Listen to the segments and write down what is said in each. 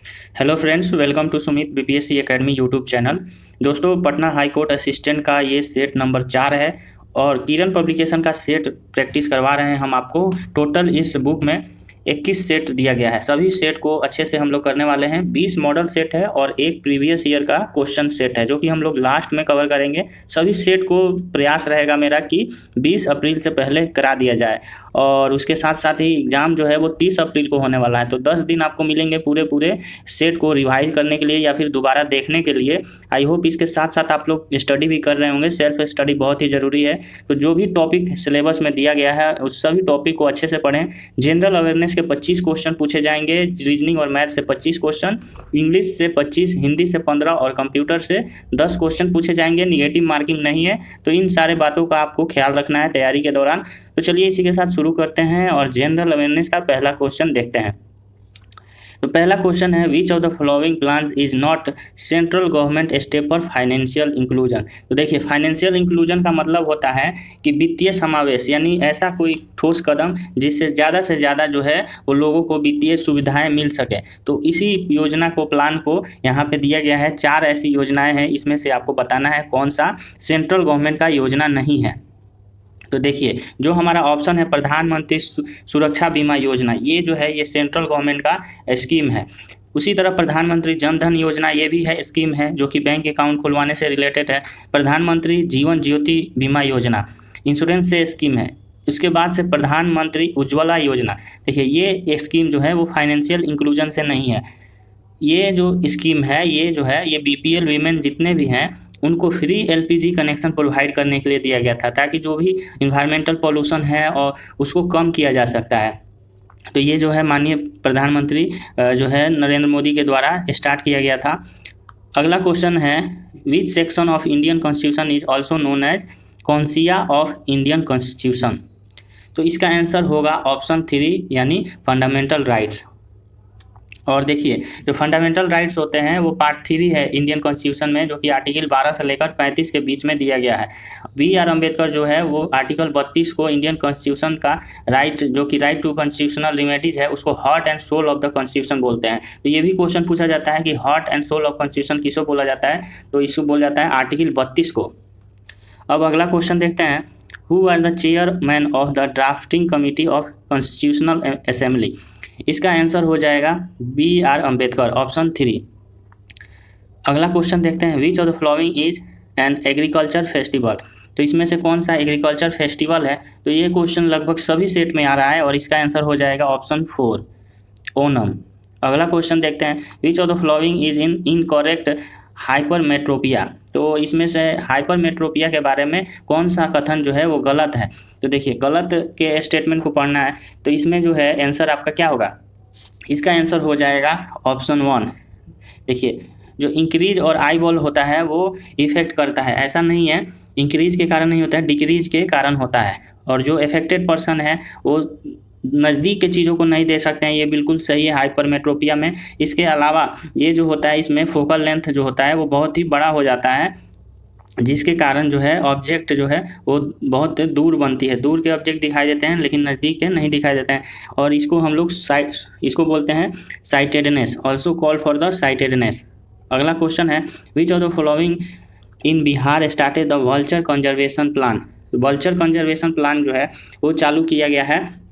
Hello friends, welcome to Sumit BPSC academy YouTube channel. दोस्तों, Patna high court assistant का ये set number 4 है और किरण पब्लिकेशन का सेट प्रैक्टिस करवा रहे हैं हम आपको। टोटल इस बुक में 21 सेट दिया गया है। सभी सेट को अच्छे से हम लोग करने वाले हैं। 20 मॉडल सेट है और एक प्रीवियस ईयर का क्वेश्चन सेट है जो कि हम लोग लास्ट में कवर करेंगे। सभी सेट को प्रयास रहेगा मेरा कि 20 अप्रैल से पहले करा दिया जाए और उसके साथ साथ ही एग्ज़ाम जो है वो 30 अप्रैल को होने वाला है। तो 10 दिन आपको मिलेंगे पूरे सेट को रिवाइज करने के लिए या फिर दोबारा देखने के लिए। आई होप इसके साथ साथ आप लोग स्टडी भी कर रहे होंगे। सेल्फ स्टडी बहुत ही ज़रूरी है। तो जो भी टॉपिक सिलेबस में दिया गया है उस सभी टॉपिक को अच्छे से पढ़ें। जनरल अवेयरनेस के 25 क्वेश्चन पूछे जाएंगे, रीजनिंग और मैथ से 25 क्वेश्चन, इंग्लिश से 25, हिंदी से 15 और कंप्यूटर से 10 क्वेश्चन पूछे जाएंगे। निगेटिव मार्किंग नहीं है। तो इन सारे बातों का आपको ख्याल रखना है तैयारी के दौरान। तो चलिए इसी के साथ शुरू करते हैं और जनरल अवेयरनेस का पहला क्वेश्चन देखते हैं। तो पहला क्वेश्चन है, which of the following plans is not central government step for financial inclusion. तो देखिए, फाइनेंशियल इंक्लूजन का मतलब होता है कि वित्तीय समावेश, यानी ऐसा कोई ठोस कदम जिससे से ज़्यादा जो है वो लोगों को वित्तीय सुविधाएं मिल सके। तो इसी योजना को, प्लान को यहाँ पे दिया गया है। 4 ऐसी योजनाएं हैं, इसमें से आपको बताना है कौन सा सेंट्रल गवर्नमेंट का योजना नहीं है। तो देखिए, जो हमारा ऑप्शन है प्रधानमंत्री सुरक्षा बीमा योजना, ये जो है ये सेंट्रल गवर्नमेंट का स्कीम है। उसी तरह प्रधानमंत्री जन धन योजना, ये भी है स्कीम है जो कि बैंक अकाउंट खुलवाने से रिलेटेड है। प्रधानमंत्री जीवन ज्योति बीमा योजना इंश्योरेंस से स्कीम है। उसके बाद से प्रधानमंत्री उज्ज्वला योजना, देखिए ये स्कीम जो है वो फाइनेंशियल इंक्लूजन से नहीं है। ये जो स्कीम है ये जो है ये बीपीएल वीमेन जितने भी हैं उनको फ्री एलपीजी कनेक्शन प्रोवाइड करने के लिए दिया गया था, ताकि जो भी इन्वायरमेंटल पॉल्यूशन है और उसको कम किया जा सकता है। तो ये जो है माननीय प्रधानमंत्री जो है नरेंद्र मोदी के द्वारा स्टार्ट किया गया था। अगला क्वेश्चन है, which section of Indian constitution is also known as conscience of Indian constitution. तो इसका आंसर होगा ऑप्शन 3 यानी फंडामेंटल राइट्स। और देखिए, जो फंडामेंटल राइट्स होते हैं वो पार्ट 3 है इंडियन कॉन्स्टिट्यूशन में, जो कि आर्टिकल 12 से लेकर 35 के बीच में दिया गया है। BR अम्बेडकर जो है वो आर्टिकल 32 को इंडियन कॉन्स्टिट्यूशन का राइट, जो कि राइट टू कॉन्स्टिट्यूशनल रेमेडीज है, उसको heart and soul of the constitution बोलते हैं। तो ये भी क्वेश्चन पूछा जाता है कि heart and soul of constitution किसको बोला जाता है, तो इसको बोला जाता है आर्टिकल 32 को। अब अगला क्वेश्चन देखते हैं, who was the chairman of the drafting committee of constitutional assembly. इसका आंसर हो जाएगा BR अम्बेडकर, ऑप्शन 3। अगला क्वेश्चन देखते हैं, विच of the following is an agriculture festival. तो इसमें से कौन सा एग्रीकल्चर फेस्टिवल है। तो ये क्वेश्चन लगभग सभी सेट में आ रहा है और इसका आंसर हो जाएगा ऑप्शन 4, ओनम। अगला क्वेश्चन देखते हैं, विच of the following is in incorrect hypermetropia. तो इसमें से हाइपरमेट्रोपिया के बारे में कौन सा कथन जो है वो गलत है। तो देखिए, गलत के स्टेटमेंट को पढ़ना है। तो इसमें जो है आंसर आपका क्या होगा, इसका आंसर हो जाएगा ऑप्शन 1। देखिए, जो इंक्रीज और आई बॉल होता है वो इफेक्ट करता है, ऐसा नहीं है, इंक्रीज के कारण नहीं होता है, डिक्रीज के कारण होता है। और जो अफेक्टेड पर्सन है वो नज़दीक के चीज़ों को नहीं दे सकते हैं, ये बिल्कुल सही है हाइपरमेट्रोपिया में। इसके अलावा ये जो होता है इसमें फोकल लेंथ जो होता है वो बहुत ही बड़ा हो जाता है, जिसके कारण जो है ऑब्जेक्ट जो है वो बहुत दूर बनती है। दूर के ऑब्जेक्ट दिखाई देते हैं लेकिन नज़दीक के नहीं दिखाई देते हैं, और इसको हम लोग इसको बोलते हैं sightedness, also called for the sightedness. अगला क्वेश्चन है, which of the following in Bihar started the vulture conservation plan. Vulture conservation plan जो है वो चालू किया गया है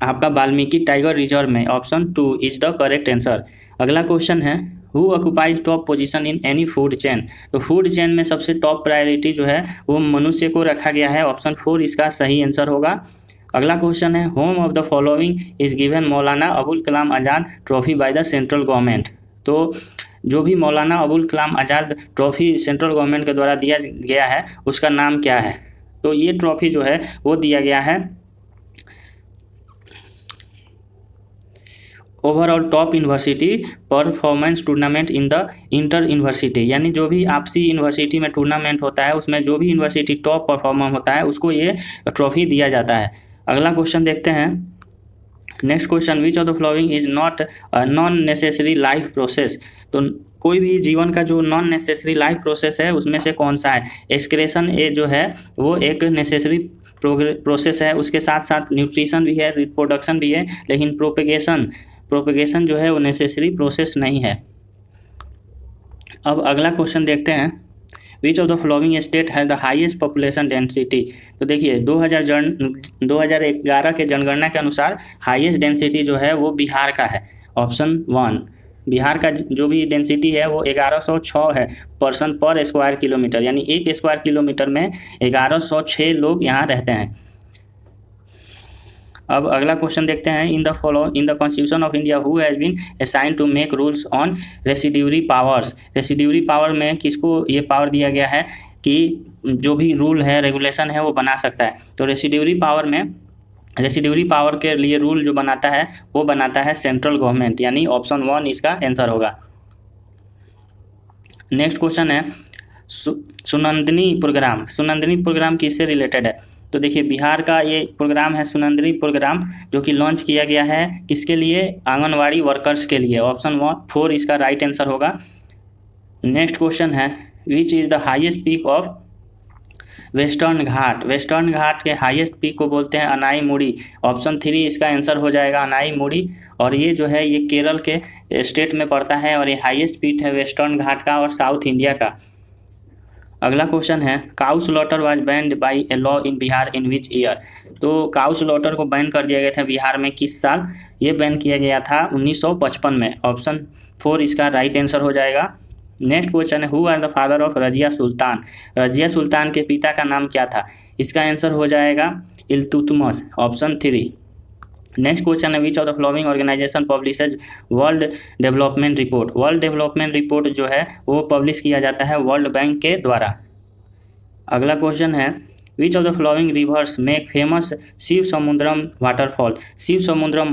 आपका वाल्मीकि टाइगर रिजर्व में, option 2 is the correct answer. अगला क्वेश्चन है, who occupies top position in any food chain. तो फूड चेन में सबसे टॉप प्रायोरिटी जो है वो मनुष्य को रखा गया है, ऑप्शन 4 इसका सही आंसर होगा। अगला क्वेश्चन है, whom of the following is given Maulana Abul Kalam Azad trophy by the central government. तो जो भी Maulana Abul Kalam Azad trophy central government के द्वारा दिया गया है उसका नाम क्या है। तो ये ट्रॉफी जो है वो दिया गया है overall top university performance tournament in the inter university, यानी जो भी आपसी यूनिवर्सिटी में टूर्नामेंट होता है उसमें जो भी यूनिवर्सिटी टॉप परफॉर्मर होता है उसको ये ट्रॉफी दिया जाता है। अगला क्वेश्चन देखते हैं, next question, which of the following is not non necessary life process. तो कोई भी जीवन का जो नॉन नेसेसरी लाइफ प्रोसेस है उसमें से कौन सा है। एक्सक्रेशन ये जो है वो एक नेसेसरी प्रोसेस है, उसके साथ साथ न्यूट्रिशन भी है, रिप्रोडक्शन भी है, लेकिन प्रोपेगेशन जो है वो नेसेसरी प्रोसेस नहीं है। अब अगला क्वेश्चन देखते हैं, विच of the following state has the highest population density. तो देखिए 2011 के जनगणना के अनुसार हाईएस्ट डेंसिटी जो है वो बिहार का है। ऑप्शन 1, बिहार का जो भी डेंसिटी है वो 1106 है पर्सन पर स्क्वायर किलोमीटर, यानी एक स्क्वायर किलोमीटर में 1106 लोग यहाँ रहते हैं। अब अगला क्वेश्चन देखते हैं, in the constitution of India who has been assigned to make rules on residuary powers. Residuary power में किसको ये पावर दिया गया है कि जो भी रूल है रेगुलेशन है वो बना सकता है। तो रेसिड्यूरी पावर के लिए रूल जो बनाता है वो बनाता है सेंट्रल गवर्नमेंट, यानी ऑप्शन 1 इसका आंसर होगा। नेक्स्ट क्वेश्चन है, सुनंदनी प्रोग्राम किससे रिलेटेड है। तो देखिए बिहार का ये प्रोग्राम है सुनंदनी प्रोग्राम, जो कि लॉन्च किया गया है किसके लिए, आंगनवाड़ी वर्कर्स के लिए। ऑप्शन 4 इसका राइट आंसर होगा। नेक्स्ट क्वेश्चन है, which is the highest peak of western Ghat के हाईएस्ट पीक को बोलते हैं अनाईमुड़ी। ऑप्शन 3 इसका आंसर हो जाएगा अनाईमुड़ी, और ये जो है ये केरल के स्टेट में पड़ता है और ये हाईएस्ट पीक है वेस्टर्न घाट का और साउथ इंडिया का। अगला क्वेश्चन है, cow slaughter was banned by a law in Bihar in which year. तो काउ स्लॉटर को बैन कर दिया गया था बिहार में किस साल, ये बैन किया गया था 1955 में। ऑप्शन 4 इसका राइट आंसर हो जाएगा। नेक्स्ट क्वेश्चन है, who are the father of Razia Sultan के पिता का नाम क्या था। इसका आंसर हो जाएगा इल्तुतमिश, ऑप्शन 3। नेक्स्ट क्वेश्चन है, which of the following organization publishes world development report जो है वो पब्लिश किया जाता है वर्ल्ड बैंक के द्वारा। अगला क्वेश्चन है, which of the following rivers make famous Shivasamudram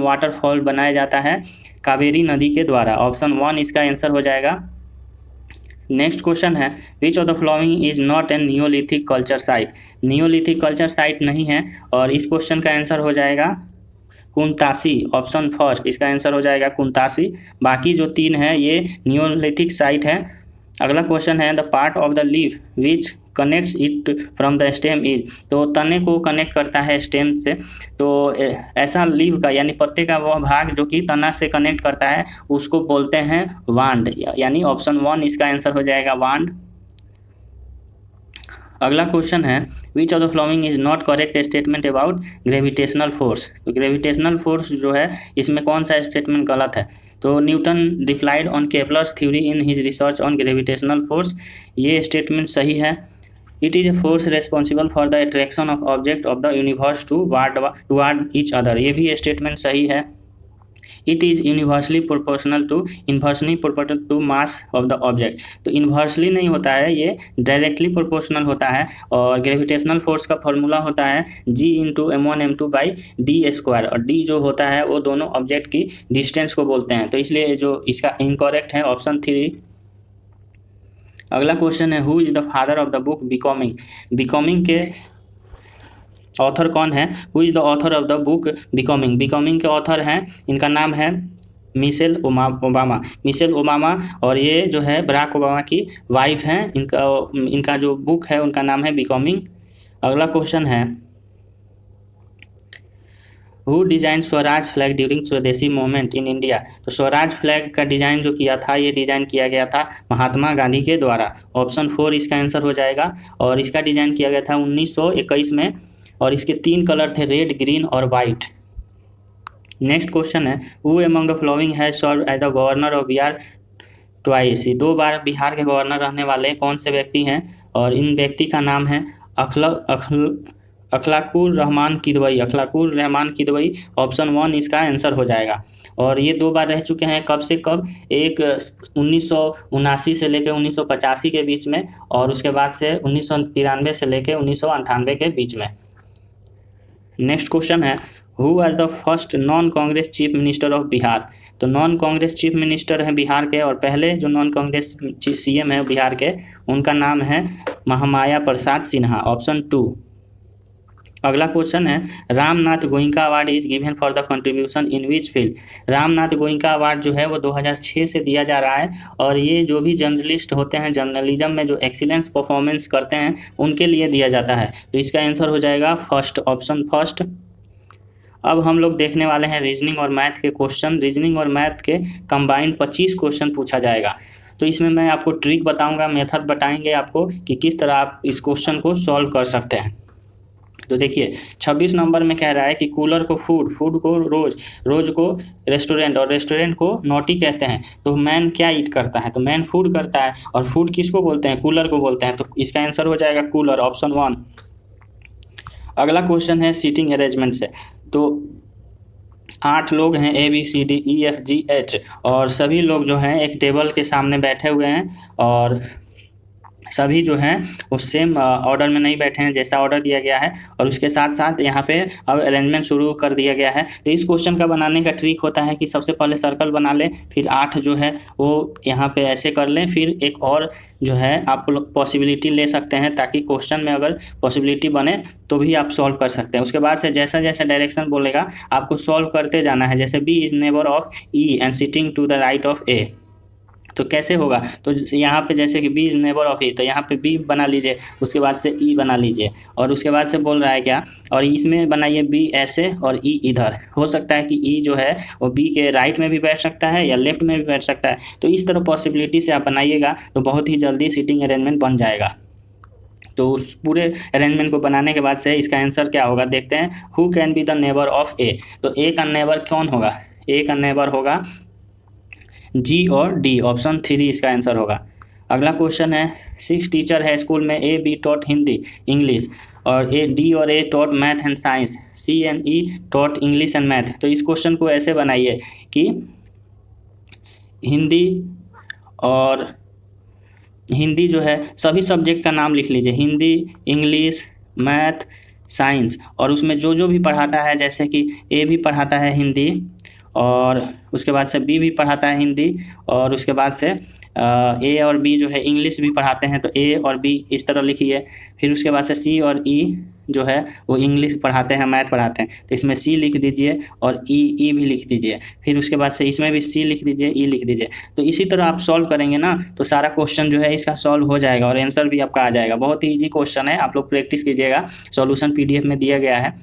waterfall बनाया जाता है कावेरी नदी के द्वारा। ऑप्शन 1 इसका आंसर हो जाएगा। नेक्स्ट क्वेश्चन है, which of the following is not an Neolithic culture site नहीं है, और इस क्वेश्चन का आंसर हो जाएगा कुंतासी। ऑप्शन 1 इसका आंसर हो जाएगा कुंतासी। बाकी जो 3 है ये नियोलिथिक साइट है। अगला क्वेश्चन है, the part of the leaf which connects it from the stem is. तो तने को कनेक्ट करता है स्टेम से, तो ऐसा लीफ का यानी पत्ते का वह भाग जो कि तना से कनेक्ट करता है उसको बोलते हैं वांड, यानी ऑप्शन 1 इसका आंसर हो जाएगा वांड। अगला क्वेश्चन है, which of the following is not correct statement about gravitational force. तो ग्रेविटेशनल फोर्स जो है इसमें कौन सा स्टेटमेंट गलत है। तो Newton replied on Kepler's theory in his research on gravitational force, ये स्टेटमेंट सही है। It is a force responsible for the attraction of object of the universe toward each other, ये भी स्टेटमेंट सही है। It is inversely proportional to mass of the object. तो inversely नहीं होता है, ये डायरेक्टली प्रोपोर्शनल होता है। और ग्रेविटेशनल फोर्स का फॉर्मूला होता है G×m1m2/d², और d जो होता है वो दोनों ऑब्जेक्ट की डिस्टेंस को बोलते हैं। तो इसलिए जो इसका इनकरेक्ट है ऑप्शन 3। अगला क्वेश्चन है, who is the father of the book becoming के ऑथर कौन है। Who is the author of the book becoming के ऑथर हैं, इनका नाम है मिशेल ओबामा, और ये जो है बराक ओबामा की वाइफ हैं। इनका जो बुक है उनका नाम है बिकमिंग। अगला क्वेश्चन है, who design Swaraj flag during स्वदेशी मूवमेंट इन इंडिया। तो स्वराज फ्लैग का डिज़ाइन जो किया था ये डिज़ाइन किया गया था महात्मा गांधी के द्वारा। ऑप्शन 4 इसका आंसर हो जाएगा, और इसका डिज़ाइन किया गया था 1921 में, और इसके 3 कलर थे रेड, ग्रीन और वाइट। नेक्स्ट क्वेश्चन है, who among the following has serve as the governor of Bihar twice. 2 बार बिहार के गवर्नर रहने वाले कौन से व्यक्ति हैं, और इन व्यक्ति का नाम है अखलाकुर रहमान किदवई। ऑप्शन 1 इसका आंसर हो जाएगा। और ये 2 बार रह चुके हैं, कब से कब, एक 1979 से लेकर 1985 के बीच में, और उसके बाद से 1993 से लेकर 1998 के बीच में। नेक्स्ट क्वेश्चन है, who was the first non Congress chief minister of Bihar. तो नॉन कांग्रेस चीफ मिनिस्टर हैं बिहार के, और पहले जो नॉन कांग्रेस CM है बिहार के उनका नाम है महामाया प्रसाद सिन्हा। ऑप्शन 2। अगला क्वेश्चन है, Ramnath Goenka award is given for the contribution in which field. Ramnath Goenka award जो है वो 2006 से दिया जा रहा है, और ये जो भी जर्नलिस्ट होते हैं जर्नलिज्म में जो एक्सीलेंस परफॉर्मेंस करते हैं उनके लिए दिया जाता है। तो इसका आंसर हो जाएगा फर्स्ट, ऑप्शन फर्स्ट। अब हम लोग देखने वाले हैं रीजनिंग और मैथ के क्वेश्चन। रीजनिंग और मैथ के कंबाइंड 25 क्वेश्चन पूछा जाएगा। तो इसमें मैं आपको ट्रिक बताऊंगा, मेथड बताएंगे आपको कि किस तरह आप इस क्वेश्चन को सॉल्व कर सकते हैं। तो देखिए 26 नंबर में कह रहा है कि कूलर को फूड, फूड को रोज, रोज को रेस्टोरेंट और रेस्टोरेंट को नॉटी कहते हैं। तो मैन क्या ईट करता है? तो मैन फूड करता है, और फूड किसको बोलते हैं? कूलर को बोलते हैं। तो इसका आंसर हो जाएगा कूलर, ऑप्शन 1। अगला क्वेश्चन है सीटिंग अरेंजमेंट से। तो 8 लोग हैं, ABCDEFGH, और सभी लोग जो हैं एक टेबल के सामने बैठे हुए हैं, और सभी जो हैं वो सेम ऑर्डर में नहीं बैठे हैं जैसा ऑर्डर दिया गया है, और उसके साथ साथ यहाँ पे अब अरेंजमेंट शुरू कर दिया गया है। तो इस क्वेश्चन का बनाने का ट्रिक होता है कि सबसे पहले सर्कल बना लें, फिर 8 जो है वो यहाँ पे ऐसे कर लें, फिर एक और जो है आप लोग पॉसिबिलिटी ले सकते हैं, ताकि क्वेश्चन में अगर पॉसिबिलिटी बने तो भी आप सॉल्व कर सकते हैं। उसके बाद से जैसा जैसा डायरेक्शन बोलेगा आपको सॉल्व करते जाना है। जैसे B is neighbour of E and sitting to the right of A, तो कैसे होगा? तो यहाँ पे जैसे कि B is neighbour of E, तो यहाँ पे B बना लीजिए, उसके बाद से E बना लीजिए, और उसके बाद से बोल रहा है क्या, और इसमें बनाइए B ऐसे और E इधर। हो सकता है कि E जो है वो B के राइट में भी बैठ सकता है या लेफ्ट में भी बैठ सकता है। तो इस तरह पॉसिबिलिटी से आप बनाइएगा तो बहुत ही जल्दी सीटिंग अरेंजमेंट बन जाएगा। तो उस पूरे अरेंजमेंट को बनाने के बाद से इसका आंसर क्या होगा देखते हैं। Who can be the neighbour of A? तो A का नेबर कौन होगा? A का नेबर होगा G और D, ऑप्शन 3 इसका आंसर होगा। अगला क्वेश्चन है 6 टीचर है स्कूल में, A B taught Hindi English, और D और A taught math and science, C and E taught English and math. तो इस क्वेश्चन को ऐसे बनाइए कि हिंदी जो है सभी सब्जेक्ट का नाम लिख लीजिए, हिंदी, इंग्लिश, मैथ, साइंस, और उसमें जो जो भी पढ़ाता है, जैसे कि A भी पढ़ाता है हिंदी, और उसके बाद से B भी पढ़ाता है हिंदी, और उसके बाद से A और B जो है इंग्लिश भी पढ़ाते हैं, तो A और B इस तरह लिखिए। फिर उसके बाद से C और E जो है वो इंग्लिश पढ़ाते हैं, मैथ पढ़ाते हैं, तो इसमें C लिख दीजिए और E भी लिख दीजिए। फिर उसके बाद से इसमें भी C लिख दीजिए, E लिख दीजिए। तो इसी तरह आप सॉल्व करेंगे ना तो सारा क्वेश्चन जो है इसका सॉल्व हो जाएगा, और आंसर भी आपका आ जाएगा। बहुत ही ईजी क्वेश्चन है, आप लोग प्रैक्टिस कीजिएगा। सॉल्यूशन PDF में दिया गया है।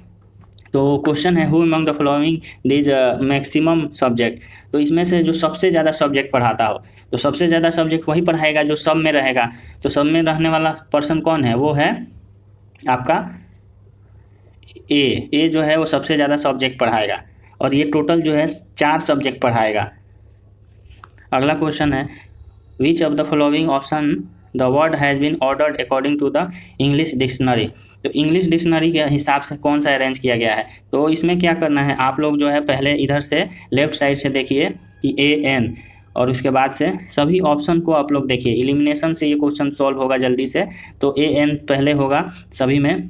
तो क्वेश्चन है who among the following these maximum subject? तो इसमें से जो सबसे ज़्यादा सब्जेक्ट पढ़ाता हो, तो सबसे ज़्यादा सब्जेक्ट वही पढ़ाएगा जो सब में रहेगा। तो सब में रहने वाला पर्सन कौन है? वो है आपका ए जो है वो सबसे ज़्यादा सब्जेक्ट पढ़ाएगा, और ये टोटल जो है 4 सब्जेक्ट पढ़ाएगा। अगला क्वेश्चन है which of the following option the word has been ordered according to the English dictionary? तो इंग्लिश डिक्शनरी के हिसाब से कौन सा अरेंज किया गया है? तो इसमें क्या करना है, आप लोग जो है पहले इधर से लेफ्ट साइड से देखिए कि AN, और उसके बाद से सभी ऑप्शन को आप लोग देखिए। एलिमिनेशन से ये क्वेश्चन सॉल्व होगा जल्दी से। तो AN पहले होगा सभी में,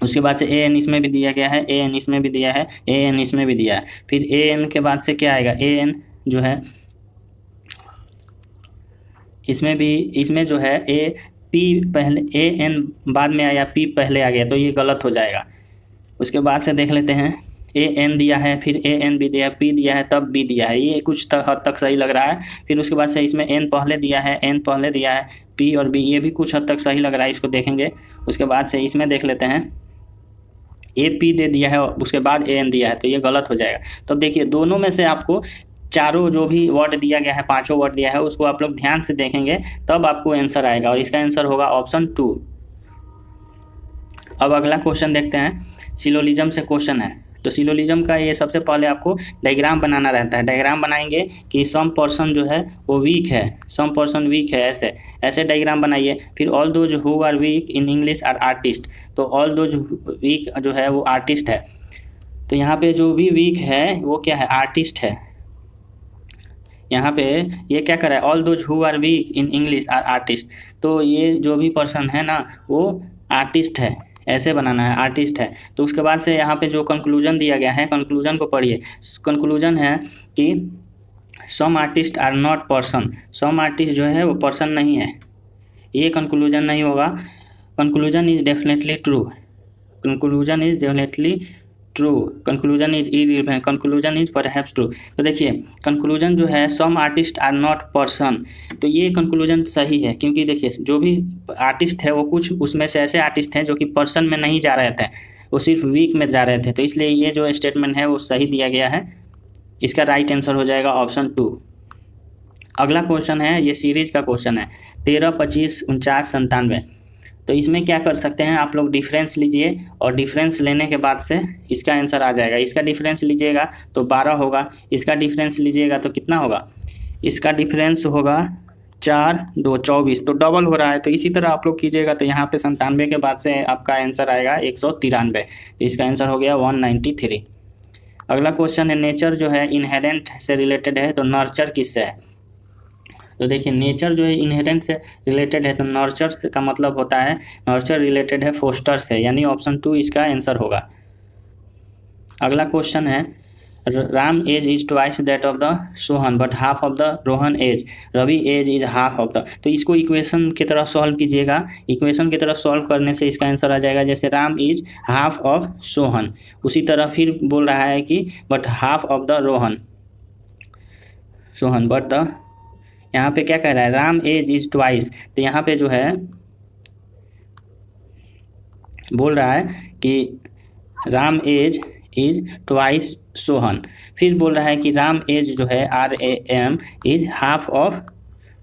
उसके बाद से AN इसमें भी दिया गया है, AN इसमें भी दिया है, AN इसमें भी दिया है। फिर AN के बाद से क्या आएगा? AN जो है इसमें जो है P पहले, AN बाद में आया, P पहले आ गया, तो ये गलत हो जाएगा। उसके बाद से देख लेते हैं AN दिया है, फिर AN भी दिया है, P दिया है, तब B दिया है, ये कुछ हद तक सही लग रहा है। फिर उसके बाद से इसमें N पहले दिया है, N पहले दिया है, P और B, ये भी कुछ हद तक सही लग रहा है, इसको देखेंगे। उसके बाद से इसमें देख लेते हैं AP दे दिया है, उसके बाद AN दिया है, तो ये गलत हो जाएगा। तो देखिए दोनों में से आपको चारों जो भी वर्ड दिया गया है, 5 वर्ड दिया है, उसको आप लोग ध्यान से देखेंगे तब आपको आंसर आएगा, और इसका आंसर होगा ऑप्शन 2। अब अगला क्वेश्चन देखते हैं, सिलोजिज्म से क्वेश्चन है। तो सिलोजिज्म का ये सबसे पहले आपको डायग्राम बनाना रहता है। डायग्राम बनाएंगे कि सम पर्सन जो है वो वीक है, सम पर्सन वीक है, ऐसे डायग्राम बनाइए। फिर all those who are weak in English are artist, तो ऑल दोज वीक जो है वो आर्टिस्ट है। तो यहाँ पे जो भी वीक है वो क्या है? आर्टिस्ट है। यहाँ पे ये क्या कर रहा है? All those who are weak in English are artist, तो ये जो भी पर्सन है ना वो आर्टिस्ट है, ऐसे बनाना है, आर्टिस्ट है। तो उसके बाद से यहाँ पे जो कंक्लूजन दिया गया है, कंक्लूजन को पढ़िए। कंक्लूजन है कि some artist are not person, some artist जो है वो पर्सन नहीं है, ये कंक्लूजन नहीं होगा। Conclusion is definitely true, conclusion is definitely true, conclusion is irrelevant, conclusion is perhaps true. तो देखिए कंक्लूजन जो है some artist are not person, तो ये कंक्लूजन सही है, क्योंकि देखिए जो भी आर्टिस्ट है वो कुछ उसमें से ऐसे आर्टिस्ट हैं जो कि पर्सन में नहीं जा रहे थे, वो सिर्फ वीक में जा रहे थे, तो इसलिए ये जो स्टेटमेंट है वो सही दिया गया है। इसका राइट आंसर हो जाएगा ऑप्शन 2। अगला क्वेश्चन है, ये सीरीज का क्वेश्चन है 13, 25, 49, 97। तो इसमें क्या कर सकते हैं आप लोग, डिफरेंस लीजिए और डिफरेंस लेने के बाद से इसका आंसर आ जाएगा। इसका डिफरेंस लीजिएगा तो 12 होगा, इसका डिफरेंस लीजिएगा तो कितना होगा, इसका डिफरेंस होगा 4, 2, 24, तो डबल हो रहा है। तो इसी तरह आप लोग कीजिएगा तो यहाँ पे 97 के बाद से आपका आंसर आएगा 193, तो इसका आंसर हो गया 193। अगला क्वेश्चन है, नेचर जो है इनहेरेंट से रिलेटेड है, तो नर्चर किससे है। तो देखिए नेचर जो है इनहेरेंट से रिलेटेड है, तो नर्चर का मतलब होता है, नर्चर रिलेटेड है फोस्टर से, यानी ऑप्शन 2 इसका आंसर होगा। अगला क्वेश्चन है, Ram age is twice that of the Sohan but half of the Rohan age, Ravi age is half of the. तो इसको इक्वेशन की तरह सॉल्व कीजिएगा। इक्वेशन की तरह सॉल्व करने से इसका आंसर आ जाएगा, जैसे Ram is half of Sohan, उसी तरह फिर बोल रहा है कि but half of the Rohan Sohan but the, यहाँ पे क्या कह रहा है, राम एज इज ट्वाइस, तो यहाँ पे जो है बोल रहा है कि Ram age is twice Sohan, फिर बोल रहा है कि राम एज जो है RAM is half of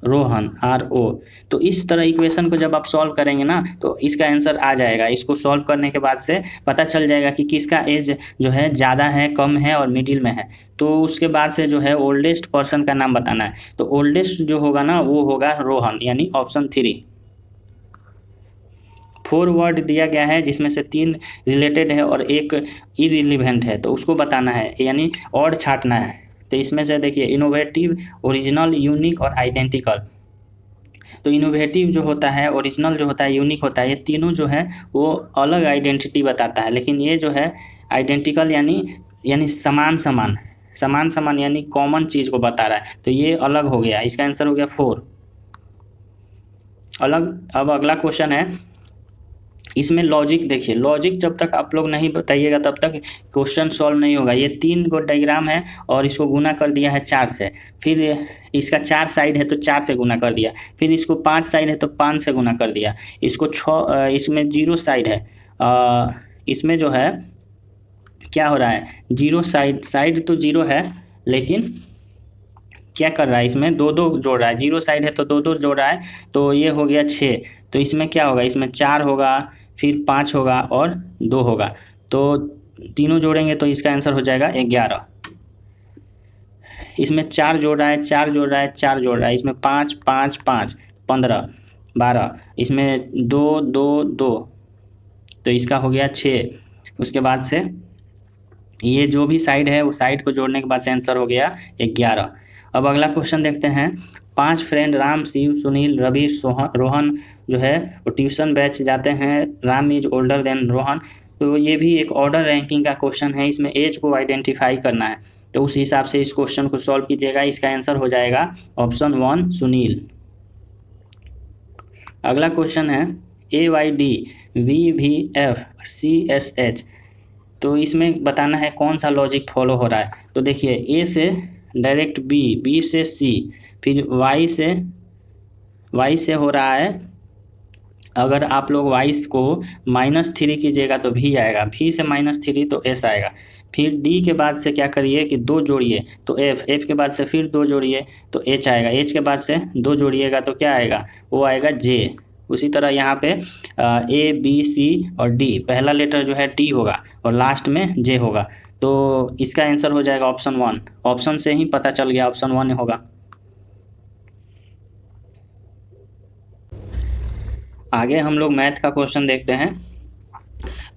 Rohan RO। तो इस तरह इक्वेशन को जब आप सॉल्व करेंगे ना तो इसका आंसर आ जाएगा। इसको सॉल्व करने के बाद से पता चल जाएगा कि किसका एज जो है ज़्यादा है, कम है और मिडिल में है। तो उसके बाद से जो है ओल्डेस्ट पर्सन का नाम बताना है, तो ओल्डेस्ट जो होगा ना वो होगा रोहन, यानी ऑप्शन 3। 4 वर्ड दिया गया है जिसमें से 3 रिलेटेड है और एक इररिलेवेंट है, तो उसको बताना है, यानी और छांटना है। तो इसमें से देखिए इनोवेटिव, ओरिजिनल, यूनिक और आइडेंटिकल। तो इनोवेटिव जो होता है, ओरिजिनल जो होता है, यूनिक होता है, ये तीनों जो है वो अलग आइडेंटिटी बताता है। लेकिन ये जो है आइडेंटिकल यानी समान समान, समान समान यानी कॉमन चीज़ को बता रहा है, तो ये अलग हो गया। इसका आंसर हो गया 4 अलग। अब अगला क्वेश्चन है, इसमें लॉजिक देखिए, लॉजिक जब तक आप लोग नहीं बताइएगा तब तक क्वेश्चन सॉल्व नहीं होगा। ये 3 गो डायग्राम है और इसको गुना कर दिया है 4 से, फिर इसका 4 साइड है तो 4 से गुना कर दिया, फिर इसको 5 साइड है तो 5 से गुना कर दिया, इसको 6, इसमें 0 साइड है, इसमें जो है क्या हो रहा है, 0 साइड तो 0 है, लेकिन क्या कर रहा है, इसमें 2 जोड़ रहा है। 0 साइड है तो 2 जोड़ रहा है, तो ये हो गया 6। तो इसमें क्या होगा, इसमें 4 होगा, फिर 5 होगा और 2 होगा, तो तीनों जोड़ेंगे तो इसका आंसर हो जाएगा 11। इसमें 4 जोड़ रहा है, 4 जोड़ रहा है, 4 जोड़ रहा है, इसमें 5, 5, 5, 15, 12, इसमें 2, 2, 2, तो इसका हो गया 6। उसके बाद से ये जो भी साइड है वो साइड को जोड़ने के बाद से आंसर हो गया 11। अब अगला क्वेश्चन देखते हैं, 5 फ्रेंड राम, शिव, सुनील, रवि, रोहन जो है वो ट्यूशन बैच जाते हैं। Ram is older than Rohan, तो ये भी एक ऑर्डर रैंकिंग का क्वेश्चन है। इसमें एज को आइडेंटिफाई करना है, तो उस हिसाब से इस क्वेश्चन को सॉल्व कीजिएगा। इसका आंसर हो जाएगा ऑप्शन 1 सुनील। अगला क्वेश्चन है, AYD VVF CSH, तो इसमें बताना है कौन सा लॉजिक फॉलो हो रहा है। तो देखिए A से डायरेक्ट B से C, फिर Y से हो रहा है। अगर आप लोग Y को -3 कीजिएगा तो V आएगा, V से -3 तो S आएगा। फिर D के बाद से क्या करिए कि 2 जोड़िए तो F के बाद से फिर 2 जोड़िए तो H आएगा, H के बाद से 2 जोड़िएगा तो क्या आएगा, वो आएगा J। उसी तरह यहाँ पे A B C और D, पहला लेटर जो है D होगा और लास्ट में J होगा, तो इसका आंसर हो जाएगा ऑप्शन 1। ऑप्शन से ही पता चल गया, ऑप्शन 1 होगा। आगे हम लोग मैथ का क्वेश्चन देखते हैं।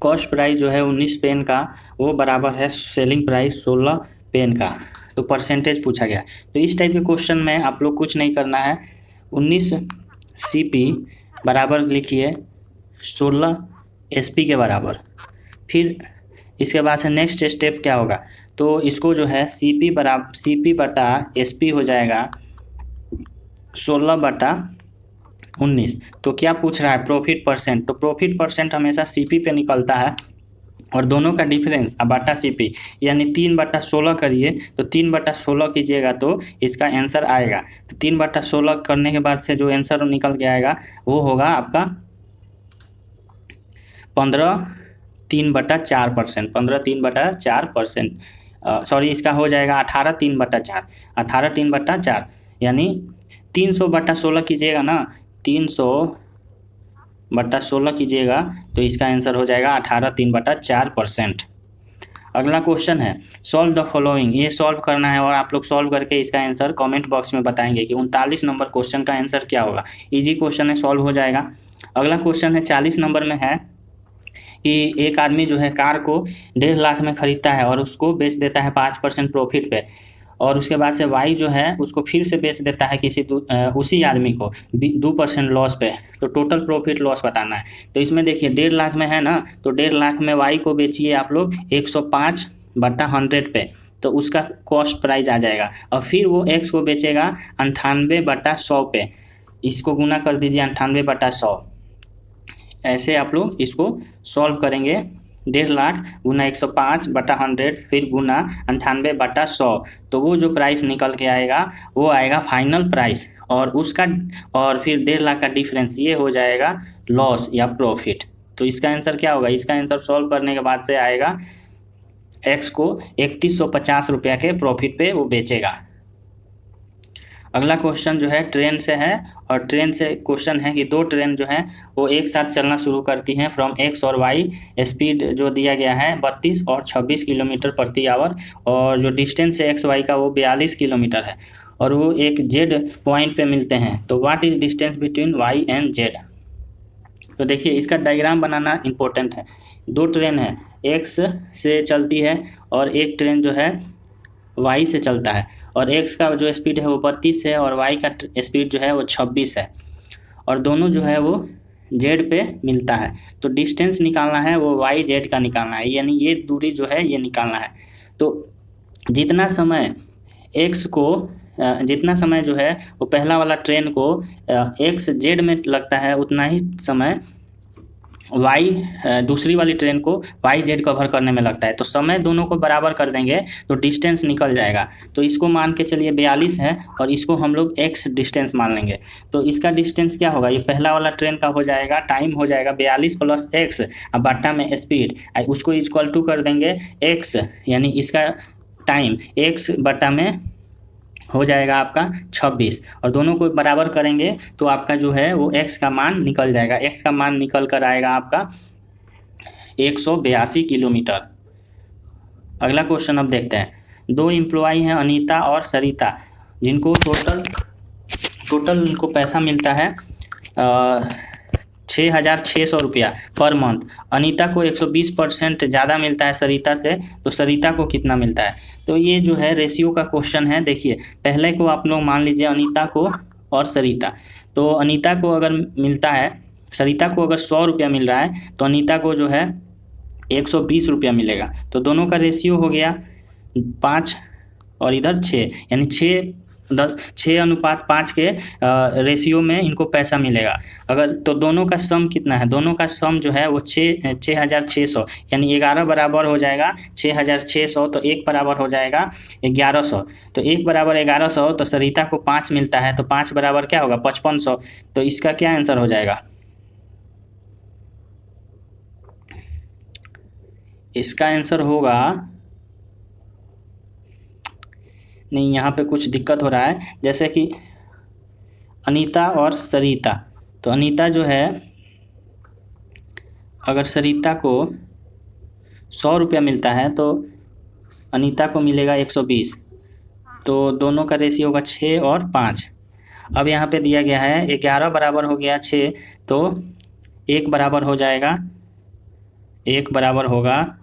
कॉस्ट प्राइस जो है 19 पेन का वो बराबर है सेलिंग प्राइस 16 पेन का, तो परसेंटेज पूछा गया। तो इस टाइप के क्वेश्चन में आप लोग कुछ नहीं करना है, 19 CP बराबर लिखिए 16 SP के बराबर। फिर इसके बाद से नेक्स्ट स्टेप क्या होगा, तो इसको जो है CP बटा SP हो जाएगा 16/19। तो क्या पूछ रहा है, प्रॉफिट परसेंट, तो प्रॉफिट परसेंट हमेशा CP पे निकलता है और दोनों का डिफरेंस बटा CP, यानी 3/16 करिए, तो 3/16 कीजिएगा तो इसका आंसर आएगा। तो 3/16 करने के बाद से जो आंसर निकल के आएगा वो होगा आपका 15 3/4%, 15 3/4%, सॉरी इसका हो जाएगा 18 3/4, 18 3/4 यानी 300/16 कीजिएगा ना, 300/16 कीजिएगा तो इसका आंसर हो जाएगा 18 3/4%। अगला क्वेश्चन है सॉल्व द फॉलोइंग, ये सॉल्व करना है और आप लोग सॉल्व करके इसका आंसर कमेंट बॉक्स में बताएंगे कि 39 नंबर क्वेश्चन का आंसर क्या होगा। इजी क्वेश्चन है, सॉल्व हो जाएगा। अगला क्वेश्चन है 40 नंबर में है कि एक आदमी जो है कार को 1.5 लाख में खरीदता है और उसको बेच देता है 5% प्रॉफिट पे, और उसके बाद से वाई जो है उसको फिर से बेच देता है उसी आदमी को 2% लॉस पे। तो टोटल प्रॉफिट लॉस बताना है। तो इसमें देखिए 1.5 लाख में है ना, तो 1.5 लाख में वाई को बेचिए आप लोग 105/100 पे, तो उसका कॉस्ट प्राइस आ जाएगा। और फिर वो एक्स को बेचेगा 98/100 पे, इसको गुना कर दीजिए 98/100। ऐसे आप लोग इसको सॉल्व करेंगे। 1.5 लाख गुना 105/100 फिर गुना 98/100, तो वो जो प्राइस निकल के आएगा वो आएगा फाइनल प्राइस, और उसका और फिर 1.5 लाख का डिफरेंस ये हो जाएगा लॉस या प्रॉफिट। तो इसका आंसर क्या होगा? इसका आंसर सॉल्व करने के बाद से आएगा एक्स को 3150 रुपया के प्रॉफिट पे वो बेचेगा। अगला क्वेश्चन जो है ट्रेन से है, और ट्रेन से क्वेश्चन है कि 2 ट्रेन जो है वो एक साथ चलना शुरू करती हैं फ्रॉम एक्स और वाई। स्पीड जो दिया गया है 32 और 26 किलोमीटर प्रति आवर, और जो डिस्टेंस है एक्स वाई का वो 42 किलोमीटर है, और वो एक जेड पॉइंट पे मिलते हैं। तो what is distance between Y and Z? तो देखिए इसका डायग्राम बनाना इम्पोर्टेंट है। 2 ट्रेन है, एक्स से चलती है और एक ट्रेन जो है वाई से चलता है, और एक्स का जो स्पीड है वो 32 है और वाई का स्पीड जो है वो 26 है, और दोनों जो है वो जेड पे मिलता है। तो डिस्टेंस निकालना है वो वाई जेड का निकालना है, यानी ये दूरी जो है ये निकालना है। तो जितना समय एक्स को जितना समय जो है वो पहला वाला ट्रेन को एक्स जेड में लगता है, उतना ही समय वाई दूसरी वाली ट्रेन को वाई जेड कवर करने में लगता है। तो समय दोनों को बराबर कर देंगे तो डिस्टेंस निकल जाएगा। तो इसको मान के चलिए 42 है और इसको हम लोग एक्स डिस्टेंस मान लेंगे। तो इसका डिस्टेंस क्या होगा? ये पहला वाला ट्रेन का हो जाएगा, टाइम हो जाएगा 42 प्लस एक्स और बट्टा में स्पीड, उसको इक्वल टू कर देंगे एक्स, यानी इसका टाइम एक्स बट्टा में हो जाएगा आपका 26, और दोनों को बराबर करेंगे तो आपका जो है वो x का मान निकल जाएगा। x का मान निकल कर आएगा आपका 182 किलोमीटर। अगला क्वेश्चन अब देखते हैं। 2 एम्प्लॉय हैं अनीता और सरिता, जिनको टोटल उनको पैसा मिलता है 6,600 रुपया पर मंथ। अनीता को 120% ज़्यादा मिलता है सरिता से, तो सरिता को कितना मिलता है? तो ये जो है रेशियो का क्वेश्चन है। देखिए पहले को आप लोग मान लीजिए अनीता को और सरिता। तो अनीता को अगर मिलता है, सरिता को अगर 100 रुपया मिल रहा है तो अनीता को जो है 120 रुपया मिलेगा। तो दोनों का रेशियो हो गया 5 और इधर 6, यानी 6:5 के रेशियो में इनको पैसा मिलेगा। अगर तो दोनों का सम कितना है? दोनों का सम जो है वो 6,600, यानी 11 बराबर हो जाएगा 6,600, तो 1 बराबर हो जाएगा 1100। तो 1 बराबर 1100, तो सरिता को 5 मिलता है, तो 5 बराबर क्या होगा? 5500। तो इसका क्या आंसर हो जाएगा? इसका आंसर होगा, नहीं यहाँ पे कुछ दिक्कत हो रहा है। जैसे कि अनीता और सरिता, तो अनीता जो है अगर सरिता को 100 रुपया मिलता है तो अनीता को मिलेगा 120, तो दोनों का रेशियो होगा 6 और 5। अब यहाँ पे दिया गया है 11 बराबर हो गया 6, तो 1 बराबर हो जाएगा, 1 बराबर होगा